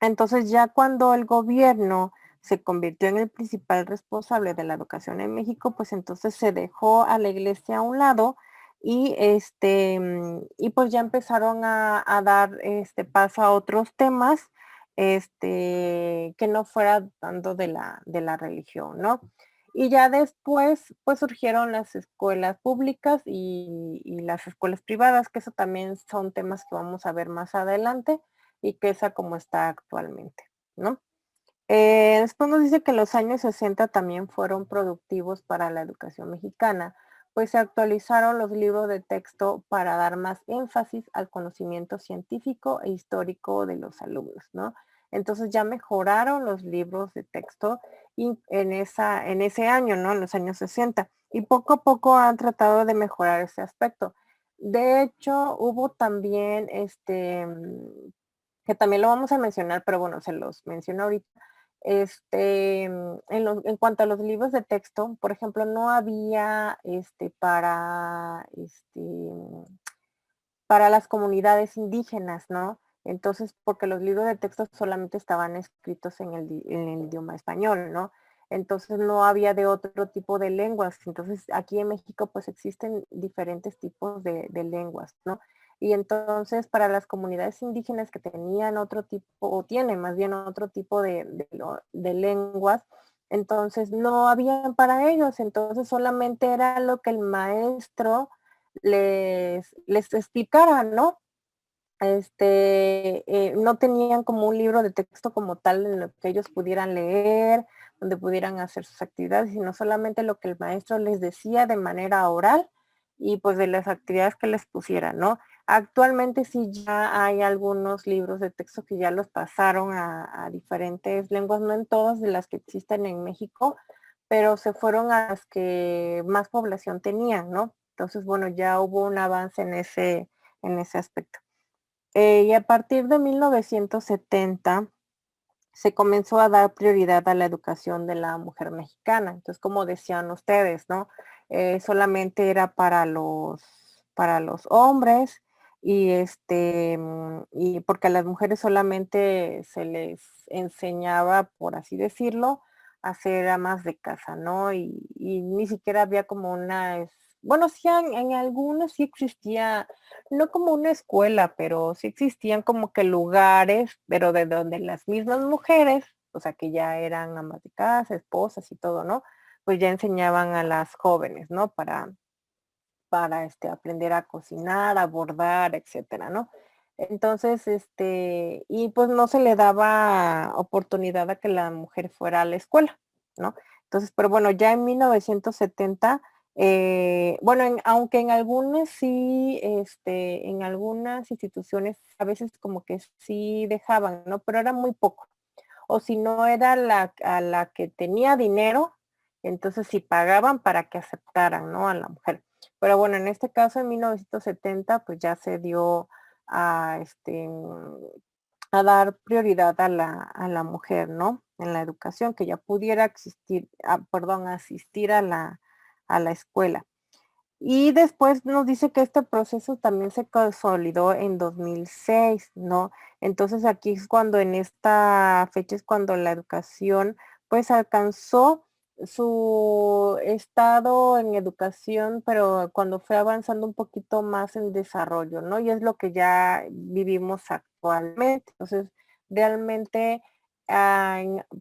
Entonces ya cuando el gobierno se convirtió en el principal responsable de la educación en México, pues entonces se dejó a la iglesia a un lado y y pues ya empezaron a dar paso a otros temas que no fuera tanto de la religión, ¿no? Y ya después pues surgieron las escuelas públicas y las escuelas privadas, que eso también son temas que vamos a ver más adelante y que esa como está actualmente, ¿no? Después nos dice que los años 60 también fueron productivos para la educación mexicana, pues se actualizaron los libros de texto para dar más énfasis al conocimiento científico e histórico de los alumnos, ¿no? Entonces ya mejoraron los libros de texto en ese año, ¿no? En los años 60. Y poco a poco han tratado de mejorar ese aspecto. De hecho, hubo también que también lo vamos a mencionar, pero bueno, se los menciono ahorita. En cuanto a los libros de texto, por ejemplo, no había para las comunidades indígenas, ¿no? Entonces, porque los libros de texto solamente estaban escritos en el idioma español, ¿no? Entonces no había de otro tipo de lenguas. Entonces aquí en México pues existen diferentes tipos de lenguas, ¿no? Y entonces para las comunidades indígenas que tenían otro tipo, o tienen más bien otro tipo de lenguas, entonces no había para ellos. Entonces solamente era lo que el maestro les explicara, ¿no? No tenían como un libro de texto como tal en lo que ellos pudieran leer, donde pudieran hacer sus actividades, sino solamente lo que el maestro les decía de manera oral y pues de las actividades que les pusiera, ¿no? Actualmente sí ya hay algunos libros de texto que ya los pasaron a diferentes lenguas, no en todas de las que existen en México, pero se fueron a las que más población tenían, ¿no? Entonces, bueno, ya hubo un avance en ese aspecto. Y a partir de 1970 se comenzó a dar prioridad a la educación de la mujer mexicana. Entonces, como decían ustedes, ¿no? Solamente era para los hombres y porque a las mujeres solamente se les enseñaba, por así decirlo, a ser amas de casa, ¿no? Y ni siquiera había como bueno, sí, en algunos sí existía no como una escuela, pero sí existían como que lugares, pero de donde las mismas mujeres, o sea, que ya eran amas de casa, esposas y todo, ¿no? Pues ya enseñaban a las jóvenes, ¿no? Para aprender a cocinar, a bordar, etcétera, ¿no? Entonces, y pues no se le daba oportunidad a que la mujer fuera a la escuela, ¿no? Entonces, pero bueno, ya en 1970 bueno, aunque en algunas sí, en algunas instituciones a veces como que sí dejaban, ¿no? Pero era muy poco. O si no era a la que tenía dinero, entonces sí pagaban para que aceptaran, ¿no? A la mujer. Pero bueno, en este caso en 1970 pues ya se dio a, a dar prioridad a la mujer, ¿no? En la educación, que ya pudiera asistir a la escuela. Y después nos dice que este proceso también se consolidó en 2006, ¿no? Entonces aquí es cuando en esta fecha es cuando la educación pues alcanzó su estado en educación, pero cuando fue avanzando un poquito más en desarrollo, ¿no? Y es lo que ya vivimos actualmente. Entonces, realmente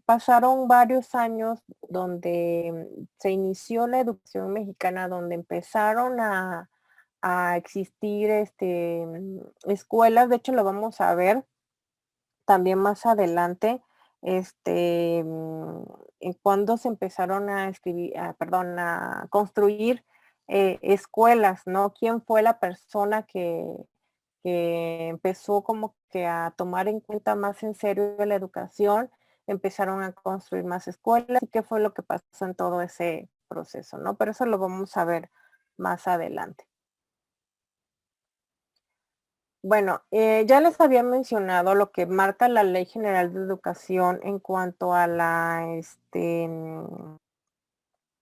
pasaron varios años donde se inició la educación mexicana, donde empezaron a existir escuelas, de hecho lo vamos a ver también más adelante, en cuando se empezaron a perdón, a construir escuelas, ¿no? ¿Quién fue la persona que empezó como que a tomar en cuenta más en serio la educación? Empezaron a construir más escuelas y qué fue lo que pasó en todo ese proceso, ¿no? Pero eso lo vamos a ver más adelante. Bueno, ya les había mencionado lo que marca la Ley General de Educación en cuanto a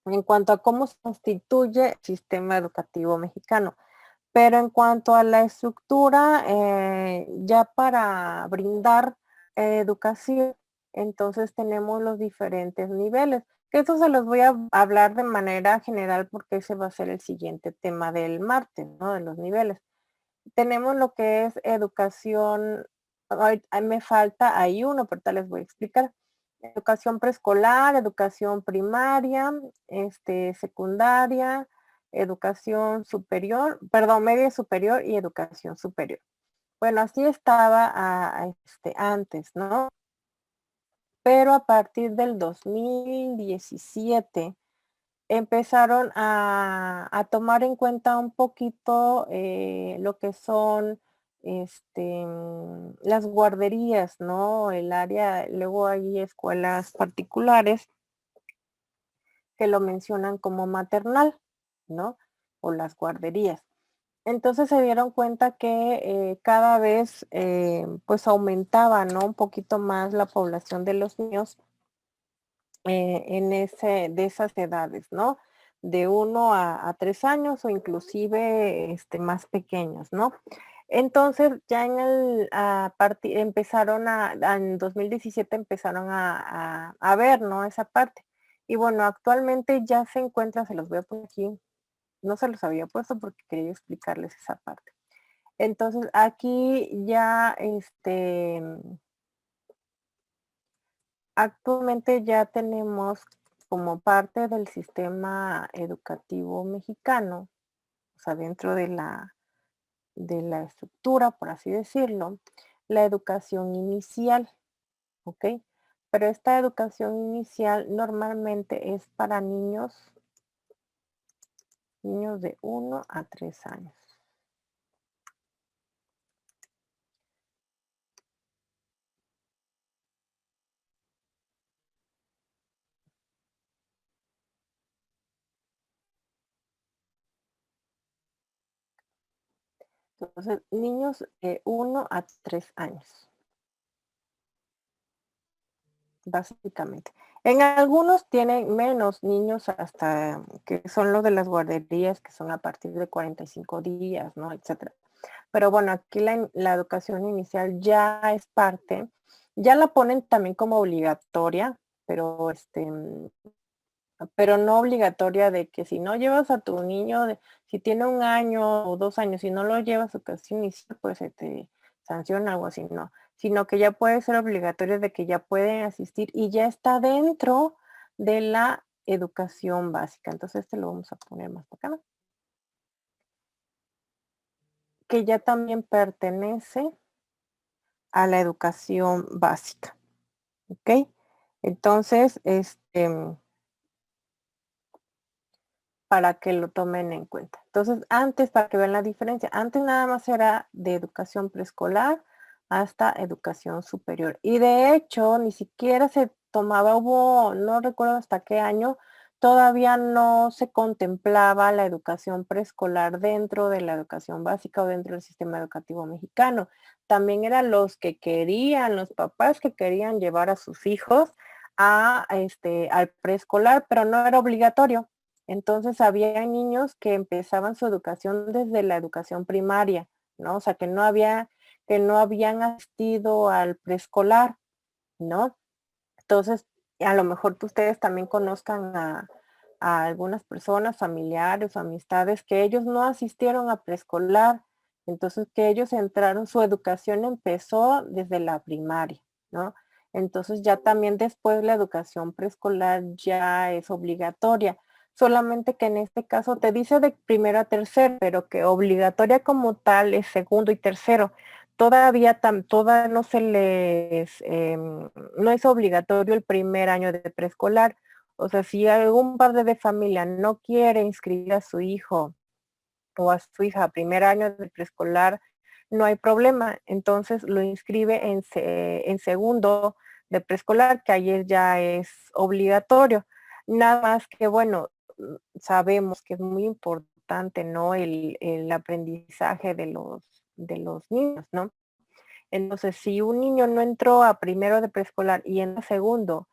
en cuanto a cómo se constituye el sistema educativo mexicano. Pero en cuanto a la estructura, ya para brindar educación, entonces tenemos los diferentes niveles. Que eso se los voy a hablar de manera general porque ese va a ser el siguiente tema del martes, ¿no? De los niveles. Tenemos lo que es educación, me falta, hay uno, pero tal les voy a explicar. Educación preescolar, educación primaria, secundaria, educación superior, perdón, media superior y educación superior. Bueno, así estaba antes, ¿no? Pero a partir del 2017 empezaron a tomar en cuenta un poquito lo que son las guarderías, ¿no? El área, luego hay escuelas particulares que lo mencionan como maternal, ¿no? O las guarderías. Entonces se dieron cuenta que cada vez pues aumentaba, ¿no? Un poquito más la población de los niños de esas edades, ¿no? De 1 a 3 años o inclusive más pequeños, ¿no? Entonces, ya empezaron en 2017 empezaron a ver, ¿no? Esa parte. Y bueno, actualmente ya se encuentra, se los voy a poner aquí, no se los había puesto porque quería explicarles esa parte. Entonces, aquí ya, actualmente ya tenemos como parte del sistema educativo mexicano, o sea, dentro de la estructura, por así decirlo, la educación inicial, ¿ok? Pero esta educación inicial normalmente es para niños de 1 a 3 años. Entonces, niños de 1 a 3 años, básicamente. En algunos tienen menos niños hasta que son los de las guarderías, que son a partir de 45 días, ¿no? Etcétera. Pero bueno, aquí la educación inicial ya es parte, ya la ponen también como obligatoria, pero no obligatoria de que si no llevas a tu niño, si tiene 1 año o 2 años, si no lo llevas a educación inicial, pues se te sanciona algo así, no. Sino que ya puede ser obligatorio de que ya pueden asistir y ya está dentro de la educación básica. Entonces este lo vamos a poner más para acá, ¿no? Que ya también pertenece a la educación básica, ¿ok? Entonces, para que lo tomen en cuenta. Entonces, antes, para que vean la diferencia, antes nada más era de educación preescolar hasta educación superior. Y de hecho, ni siquiera se tomaba, no recuerdo hasta qué año, todavía no se contemplaba la educación preescolar dentro de la educación básica o dentro del sistema educativo mexicano. También eran los que querían, los papás que querían llevar a sus hijos al preescolar, pero no era obligatorio. Entonces había niños que empezaban su educación desde la educación primaria, ¿no? O sea, que no habían asistido al preescolar, ¿no? Entonces, a lo mejor ustedes también conozcan a algunas personas, familiares o amistades, que ellos no asistieron a preescolar, entonces que ellos entraron, su educación empezó desde la primaria, ¿no? Entonces ya también después la educación preescolar ya es obligatoria, solamente que en este caso te dice de primero a tercero, pero que obligatoria como tal es segundo y tercero. Todavía no se les, no es obligatorio el primer año de preescolar. O sea, si algún padre de familia no quiere inscribir a su hijo o a su hija a primer año de preescolar, no hay problema. Entonces lo inscribe en segundo de preescolar, que ahí ya es obligatorio. Nada más que, bueno, sabemos que es muy importante, ¿no? El aprendizaje de los niños, ¿no? Entonces, si un niño no entró a primero de preescolar y en segundo,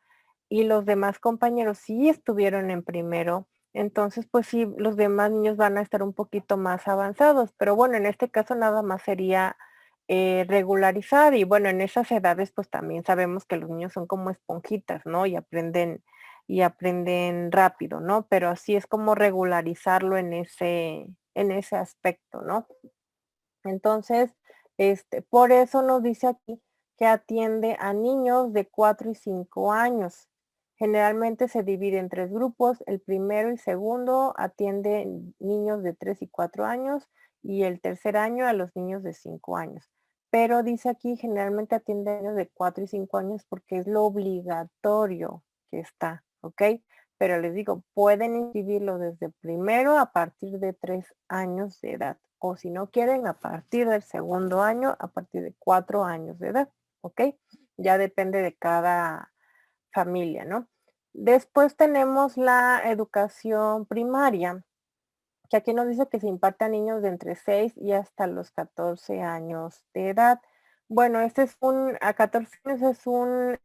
y los demás compañeros sí estuvieron en primero, entonces pues sí, los demás niños van a estar un poquito más avanzados. Pero bueno, en este caso nada más sería regularizar y bueno, en esas edades pues también sabemos que los niños son como esponjitas, ¿no? Y aprenden rápido, ¿no? Pero así es como regularizarlo en ese aspecto, ¿no? Entonces, por eso nos dice aquí que atiende a niños de 4 y 5 años. Generalmente se divide en 3 grupos. El primero y segundo atiende niños de 3 y 4 años y el tercer año a los niños de 5 años. Pero dice aquí generalmente atiende a niños de 4 y 5 años porque es lo obligatorio que está, ¿ok? Pero les digo, pueden inscribirlo desde primero a partir de 3 años de edad. O si no quieren, a partir del segundo año, a partir de 4 años de edad. ¿Ok? Ya depende de cada familia, ¿no? Después tenemos la educación primaria, que aquí nos dice que se imparte a niños de entre 6 y hasta los 14 años de edad. Bueno, a 14 años es un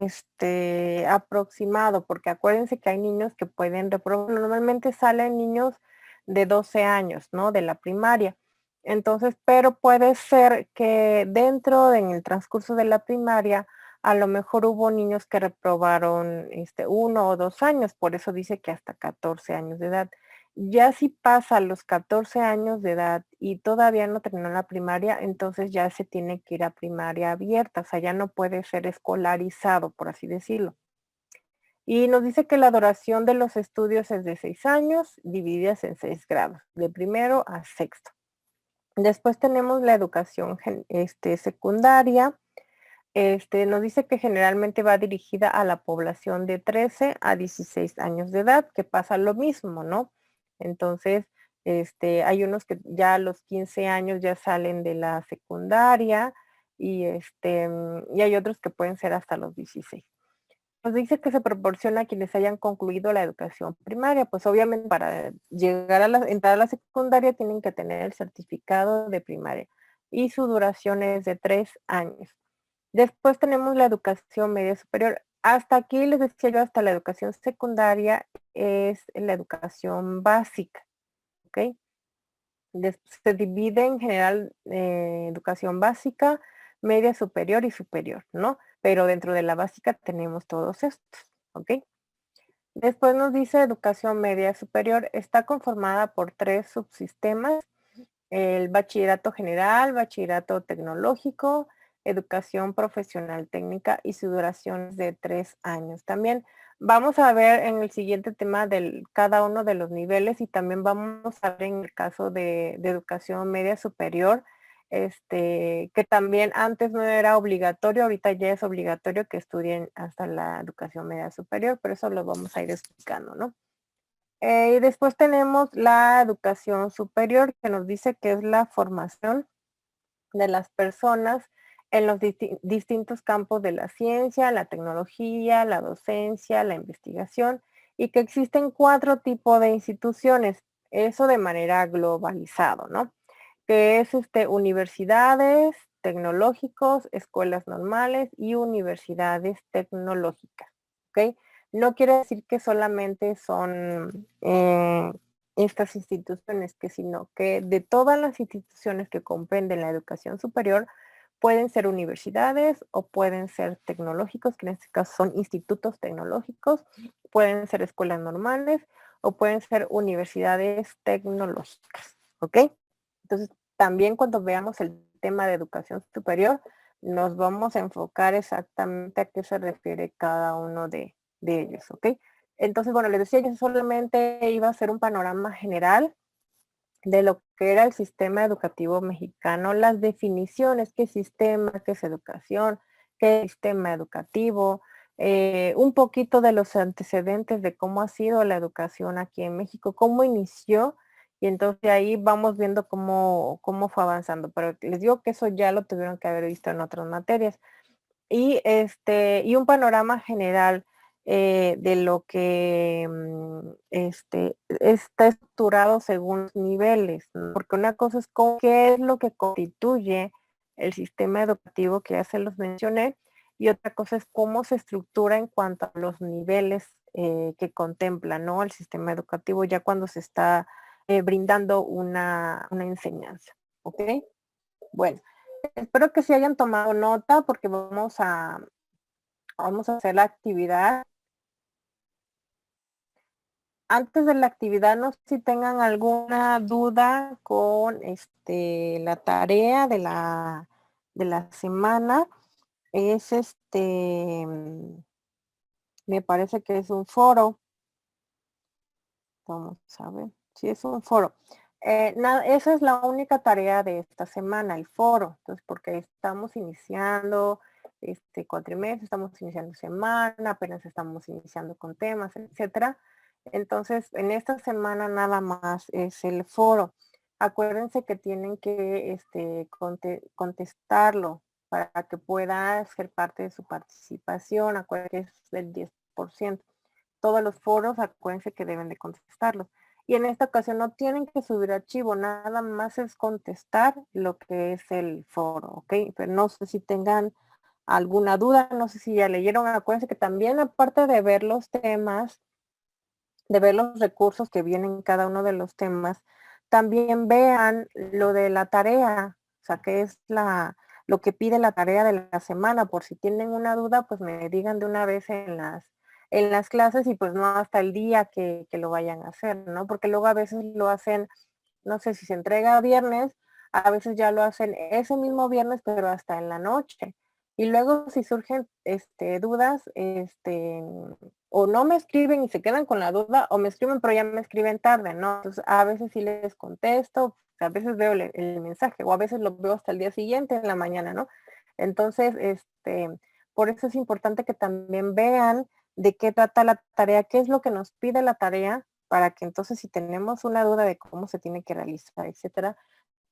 aproximado, porque acuérdense que hay niños que pueden reprobar. Normalmente salen niños de 12 años, ¿no? De la primaria. Entonces, pero puede ser que en el transcurso de la primaria, a lo mejor hubo niños que reprobaron 1 o 2 años, por eso dice que hasta 14 años de edad. Ya si pasa los 14 años de edad y todavía no terminó la primaria, entonces ya se tiene que ir a primaria abierta, o sea, ya no puede ser escolarizado, por así decirlo. Y nos dice que la duración de los estudios es de 6 años, divididas en 6 grados, de primero a sexto. Después tenemos la educación secundaria. Nos dice que generalmente va dirigida a la población de 13 a 16 años de edad, que pasa lo mismo, ¿no? Entonces, hay unos que ya a los 15 años ya salen de la secundaria y hay otros que pueden ser hasta los 16. Nos dice que se proporciona a quienes hayan concluido la educación primaria, pues obviamente para llegar entrar a la secundaria tienen que tener el certificado de primaria y su duración es de 3 años. Después tenemos la educación media superior. Hasta aquí les decía yo, hasta la educación secundaria es la educación básica, ¿ok? Se divide en general educación básica, media superior y superior, ¿no? Pero dentro de la básica tenemos todos estos, ¿ok? Después nos dice educación media superior, está conformada por 3 subsistemas, el bachillerato general, bachillerato tecnológico, educación profesional técnica y su duración es de 3 años. También vamos a ver en el siguiente tema cada uno de los niveles y también vamos a ver en el caso de educación media superior, que también antes no era obligatorio, ahorita ya es obligatorio que estudien hasta la educación media superior, pero eso lo vamos a ir explicando, ¿no? Y después tenemos la educación superior, que nos dice que es la formación de las personas en los distintos campos de la ciencia, la tecnología, la docencia, la investigación, y que existen 4 tipos de instituciones, eso de manera globalizado, ¿no? Que es universidades, tecnológicos, escuelas normales y universidades tecnológicas, ¿ok? No quiere decir que solamente son estas instituciones, sino que de todas las instituciones que comprenden la educación superior, pueden ser universidades o pueden ser tecnológicos, que en este caso son institutos tecnológicos, pueden ser escuelas normales o pueden ser universidades tecnológicas, ¿ok? Entonces, también cuando veamos el tema de educación superior, nos vamos a enfocar exactamente a qué se refiere cada uno de ellos, ¿ok? Entonces, bueno, les decía, yo solamente iba a hacer un panorama general de lo que era el sistema educativo mexicano, las definiciones, qué sistema, qué es educación, qué sistema educativo, un poquito de los antecedentes de cómo ha sido la educación aquí en México, cómo inició, y entonces ahí vamos viendo cómo fue avanzando. Pero les digo que eso ya lo tuvieron que haber visto en otras materias. Y un panorama general de lo que está estructurado según los niveles, ¿no? Porque una cosa es qué es lo que constituye el sistema educativo que ya se los mencioné, y otra cosa es cómo se estructura en cuanto a los niveles que contempla, ¿no? El sistema educativo ya cuando se está brindando una enseñanza, ¿ok? Bueno, espero que se hayan tomado nota porque vamos a hacer la actividad. Antes de la actividad, no sé si tengan alguna duda con la tarea de la semana. Es me parece que es un foro. Vamos a ver. Sí, es un foro. Esa es la única tarea de esta semana, el foro. Entonces, porque estamos iniciando este cuatrimestre, estamos iniciando semana, apenas estamos iniciando con temas, etcétera. Entonces, en esta semana nada más es el foro. Acuérdense que tienen que contestarlo para que pueda ser parte de su participación. Acuérdense que es del 10%. Todos los foros, acuérdense que deben de contestarlos. Y en esta ocasión no tienen que subir archivo, nada más es contestar lo que es el foro, ¿ok? Pero no sé si tengan alguna duda, no sé si ya leyeron. Acuérdense que también aparte de ver los temas, de ver los recursos que vienen en cada uno de los temas, también vean lo de la tarea, o sea, que es lo que pide la tarea de la semana, por si tienen una duda, pues me digan de una vez en las clases y pues no hasta el día que lo vayan a hacer, ¿no? Porque luego a veces lo hacen, no sé si se entrega viernes, a veces ya lo hacen ese mismo viernes, pero hasta en la noche. Y luego si surgen dudas, o no me escriben y se quedan con la duda, o me escriben pero ya me escriben tarde, ¿no? Entonces a veces sí les contesto, a veces veo el mensaje, o a veces lo veo hasta el día siguiente en la mañana, ¿no? Entonces, por eso es importante que también vean de qué trata la tarea, qué es lo que nos pide la tarea, para que entonces si tenemos una duda de cómo se tiene que realizar, etcétera,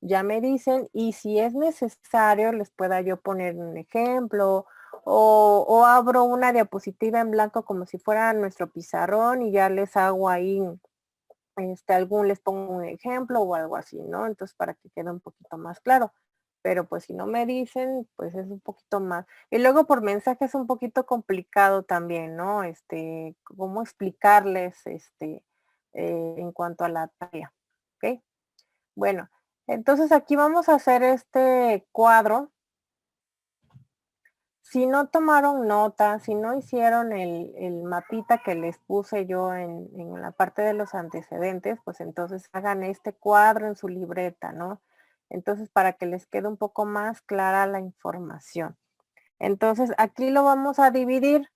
ya me dicen y si es necesario les pueda yo poner un ejemplo o abro una diapositiva en blanco como si fuera nuestro pizarrón y ya les hago ahí, les pongo un ejemplo o algo así, ¿no? Entonces para que quede un poquito más claro. Pero pues si no me dicen, pues es un poquito más. Y luego por mensaje es un poquito complicado también, ¿no? Cómo explicarles, en cuanto a la tarea, ¿ok? Bueno, entonces aquí vamos a hacer este cuadro. Si no tomaron nota, si no hicieron el mapita que les puse yo en la parte de los antecedentes, pues entonces hagan este cuadro en su libreta, ¿no? Entonces para que les quede un poco más clara la información. Entonces aquí lo vamos a dividir.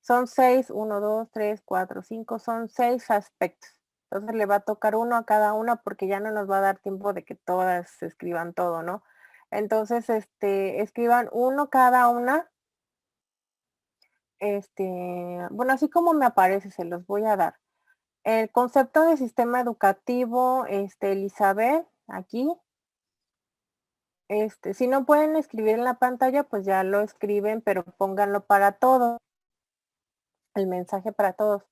Son 6, 1, 2, 3, 4, 5, son 6 aspectos. Entonces le va a tocar uno a cada una porque ya no nos va a dar tiempo de que todas escriban todo, ¿no? Entonces, escriban uno cada una. Bueno, así como me aparece, se los voy a dar. El concepto de sistema educativo, Elizabeth, aquí. Si no pueden escribir en la pantalla, pues ya lo escriben, pero pónganlo para todos. El mensaje para todos.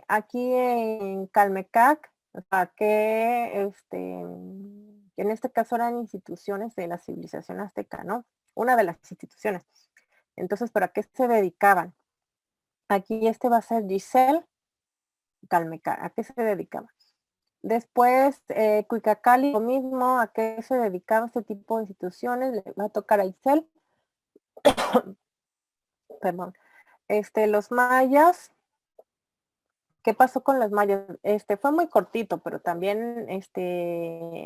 Aquí en Calmecac, o sea, en este caso eran instituciones de la civilización azteca, ¿no? Una de las instituciones. Entonces, ¿para qué se dedicaban? Aquí va a ser Giselle Calmecac, ¿a qué se dedicaba? Después, Cuicacali, lo mismo, ¿a qué se dedicaba este tipo de instituciones? Le va a tocar a Giselle. Perdón. Los mayas, ¿qué pasó con los mayas? Fue muy cortito, pero también,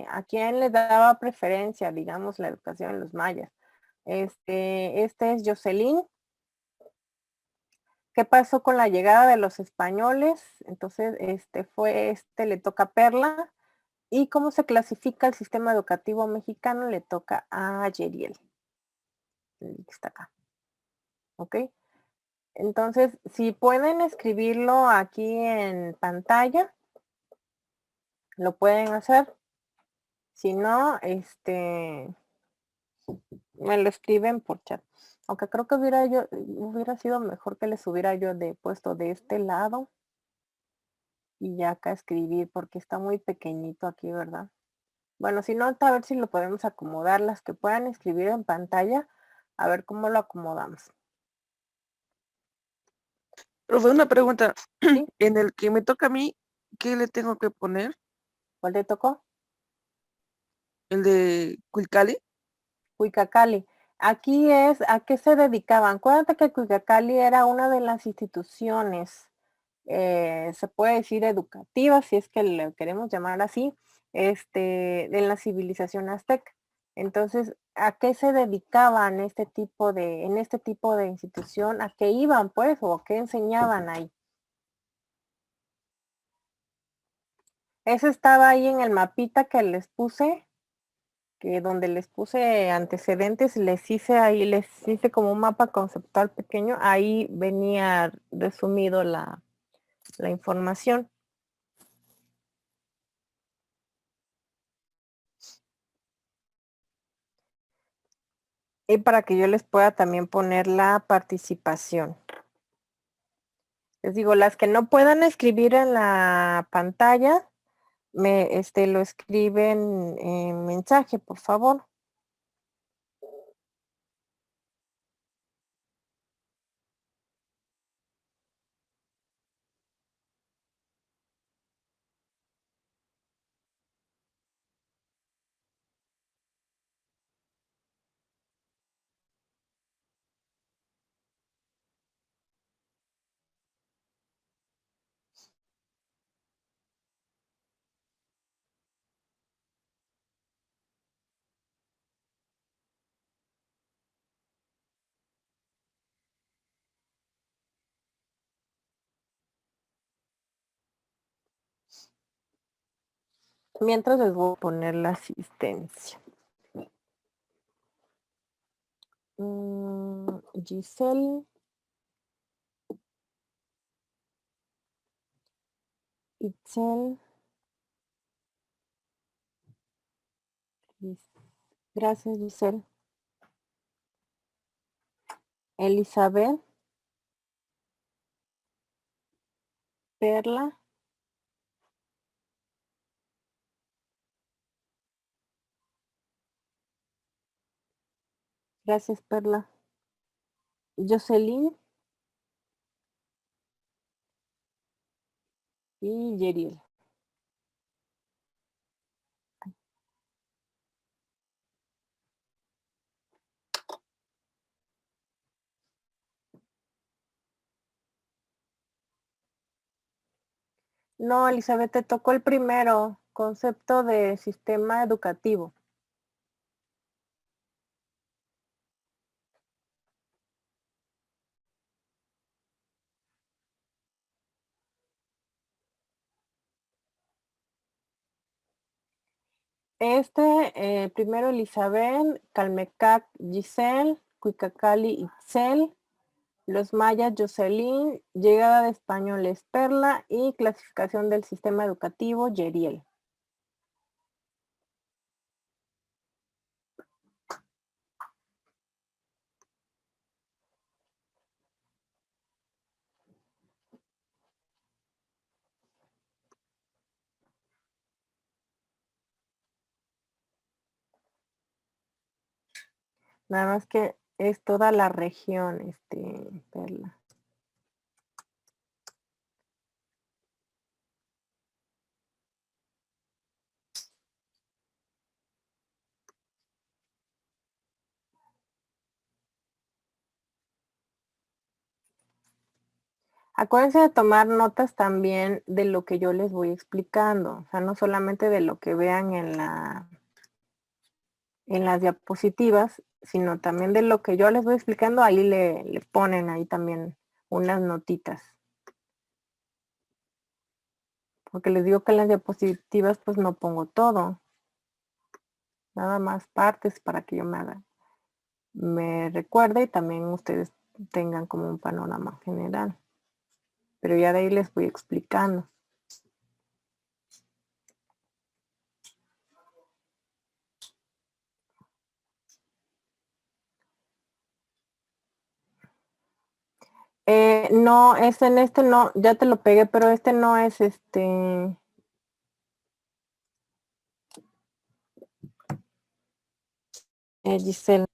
¿a quién le daba preferencia, digamos, la educación en los mayas? Es Jocelyn. ¿Qué pasó con la llegada de los españoles? Entonces, le toca a Perla. ¿Y cómo se clasifica el sistema educativo mexicano? Le toca a Yeriel, el que está acá. ¿Ok? Entonces, si pueden escribirlo aquí en pantalla, lo pueden hacer. Si no, me lo escriben por chat. Aunque creo que hubiera sido mejor que les hubiera yo puesto de este lado y ya acá escribir porque está muy pequeñito aquí, ¿verdad? Bueno, si no, a ver si lo podemos acomodar, las que puedan escribir en pantalla, a ver cómo lo acomodamos. Profe, una pregunta. ¿Sí? En el que me toca a mí, ¿qué le tengo que poner? ¿Cuál te tocó? El de Cuilcali. Cuicacali. Aquí es a qué se dedicaban. Acuérdate que Cuicacali era una de las instituciones, se puede decir educativas, si es que le queremos llamar así, de la civilización azteca. Entonces, ¿a qué se dedicaban en este tipo de institución? ¿A qué iban, pues, o a qué enseñaban ahí? Eso estaba ahí en el mapita que les puse, que donde les puse antecedentes, les hice como un mapa conceptual pequeño, ahí venía resumido la información. Y para que yo les pueda también poner la participación. Les digo, las que no puedan escribir en la pantalla, lo escriben en mensaje, por favor. Mientras les voy a poner la asistencia. Giselle. Itzel. Gracias, Giselle. Elizabeth. Perla. Gracias, Perla. Jocelyn y Yeriel. No, Elizabeth, te tocó el primero, concepto de sistema educativo. Primero Elizabeth, Calmecac, Giselle, Cuicacali, Itzel, los mayas, Jocelyn, llegada de españoles, Perla y clasificación del sistema educativo, Yeriel. Nada más que es toda la región, Perla. Acuérdense de tomar notas también de lo que yo les voy explicando, o sea, no solamente de lo que vean en las diapositivas, sino también de lo que yo les voy explicando, ahí le ponen ahí también unas notitas. Porque les digo que en las diapositivas pues no pongo todo, nada más partes para que yo me recuerde y también ustedes tengan como un panorama general. Pero ya de ahí les voy explicando. No, es en no, ya te lo pegué, pero no es Giselle.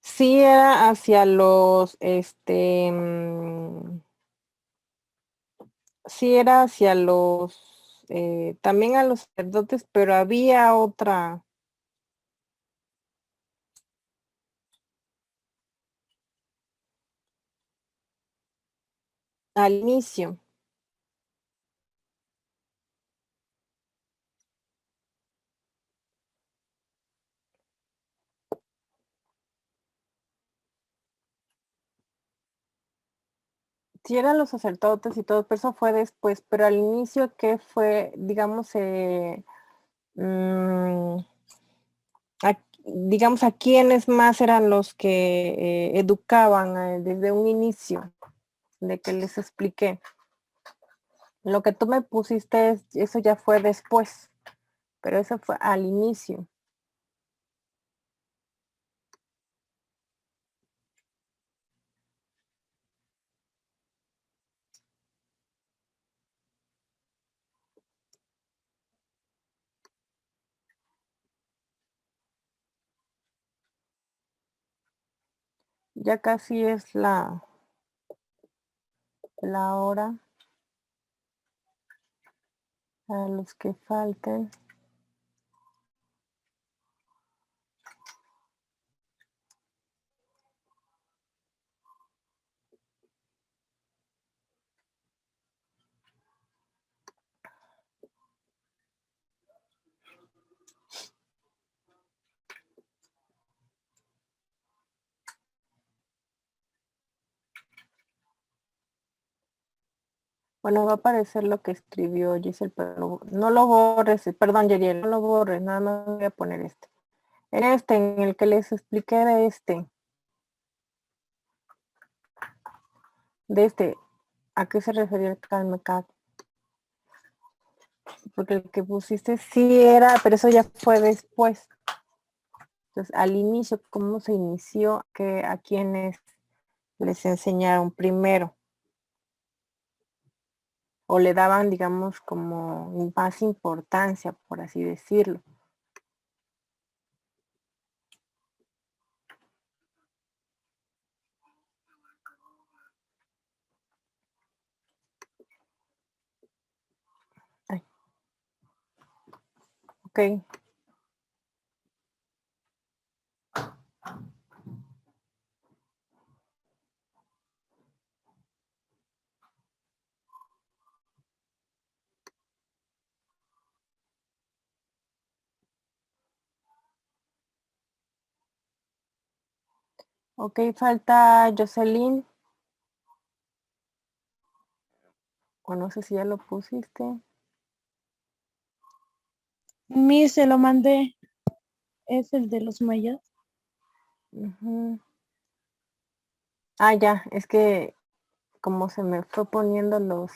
Sí era hacia los, sí era hacia los, también a los sacerdotes, pero había otra. Al inicio. Sí eran los sacerdotes y todo, pero eso fue después, pero al inicio que fue, digamos, digamos, a quiénes más eran los que educaban desde un inicio, de que les expliqué. Lo que tú me pusiste, eso ya fue después, pero eso fue al inicio. Ya casi es la hora. A los que falten. Bueno, va a aparecer lo que escribió Giselle, pero no lo borres, perdón, Yeriel, no lo borres, nada más voy a poner este. En el que les expliqué ¿a qué se refería el CalmeCAD? Porque el que pusiste sí era, pero eso ya fue después. Entonces, al inicio, ¿cómo se inició? ¿A quienes les enseñaron primero? O le daban, digamos, como más importancia, por así decirlo. Ay. Ok. Ok, falta Jocelyn. O no sé si ya lo pusiste. Se lo mandé. Es el de los mayas. Ujú. Ah, ya, es que como se me fue poniendo los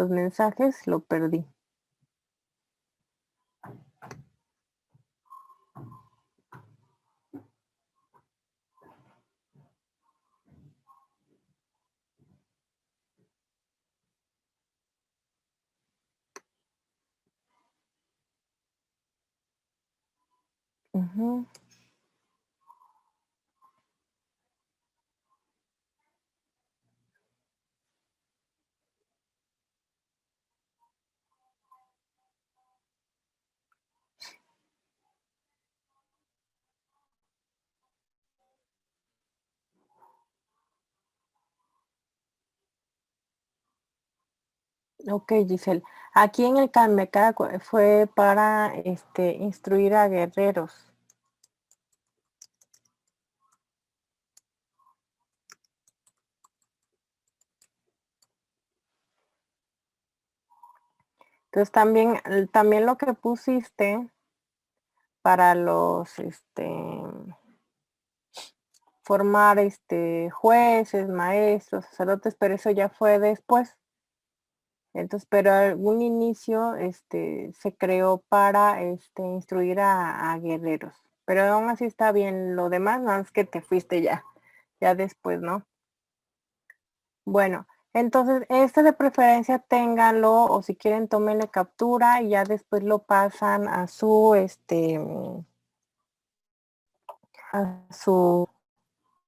mensajes, lo perdí. Ujú. Ok, Giselle. Aquí en el CalmeCAD fue para instruir a guerreros. Entonces también lo que pusiste para los formar jueces, maestros, sacerdotes, pero eso ya fue después. Entonces, pero algún inicio se creó para instruir a guerreros. Pero aún así está bien lo demás, nada más que te fuiste ya después, ¿no? Bueno, entonces de preferencia ténganlo o si quieren tómenle captura y ya después lo pasan a su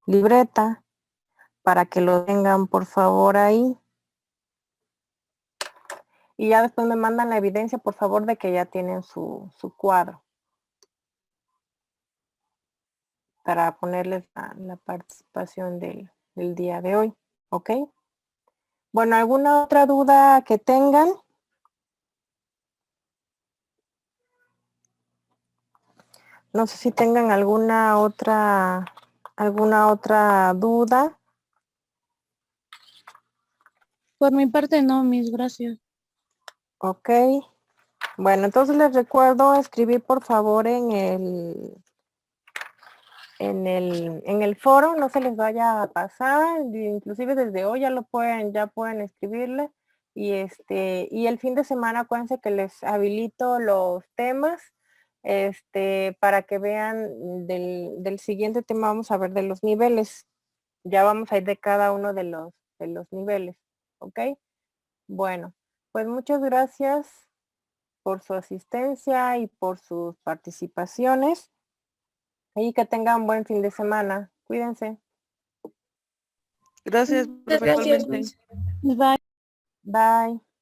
libreta para que lo tengan por favor ahí. Y ya después me mandan la evidencia, por favor, de que ya tienen su cuadro. Para ponerles la participación del día de hoy. ¿Ok? Bueno, ¿alguna otra duda que tengan? No sé si tengan alguna otra duda. Por mi parte no, gracias. Ok. Bueno, entonces les recuerdo escribir por favor en el foro, no se les vaya a pasar, inclusive desde hoy ya pueden escribirle y el fin de semana acuérdense que les habilito los temas para que vean del siguiente tema. Vamos a ver de los niveles, ya vamos a ir de cada uno de los niveles, ¿ok? Bueno, pues muchas gracias por su asistencia y por sus participaciones. Y que tengan buen fin de semana. Cuídense. Gracias, Muchas profe, gracias, igualmente. Miss. Bye. Bye.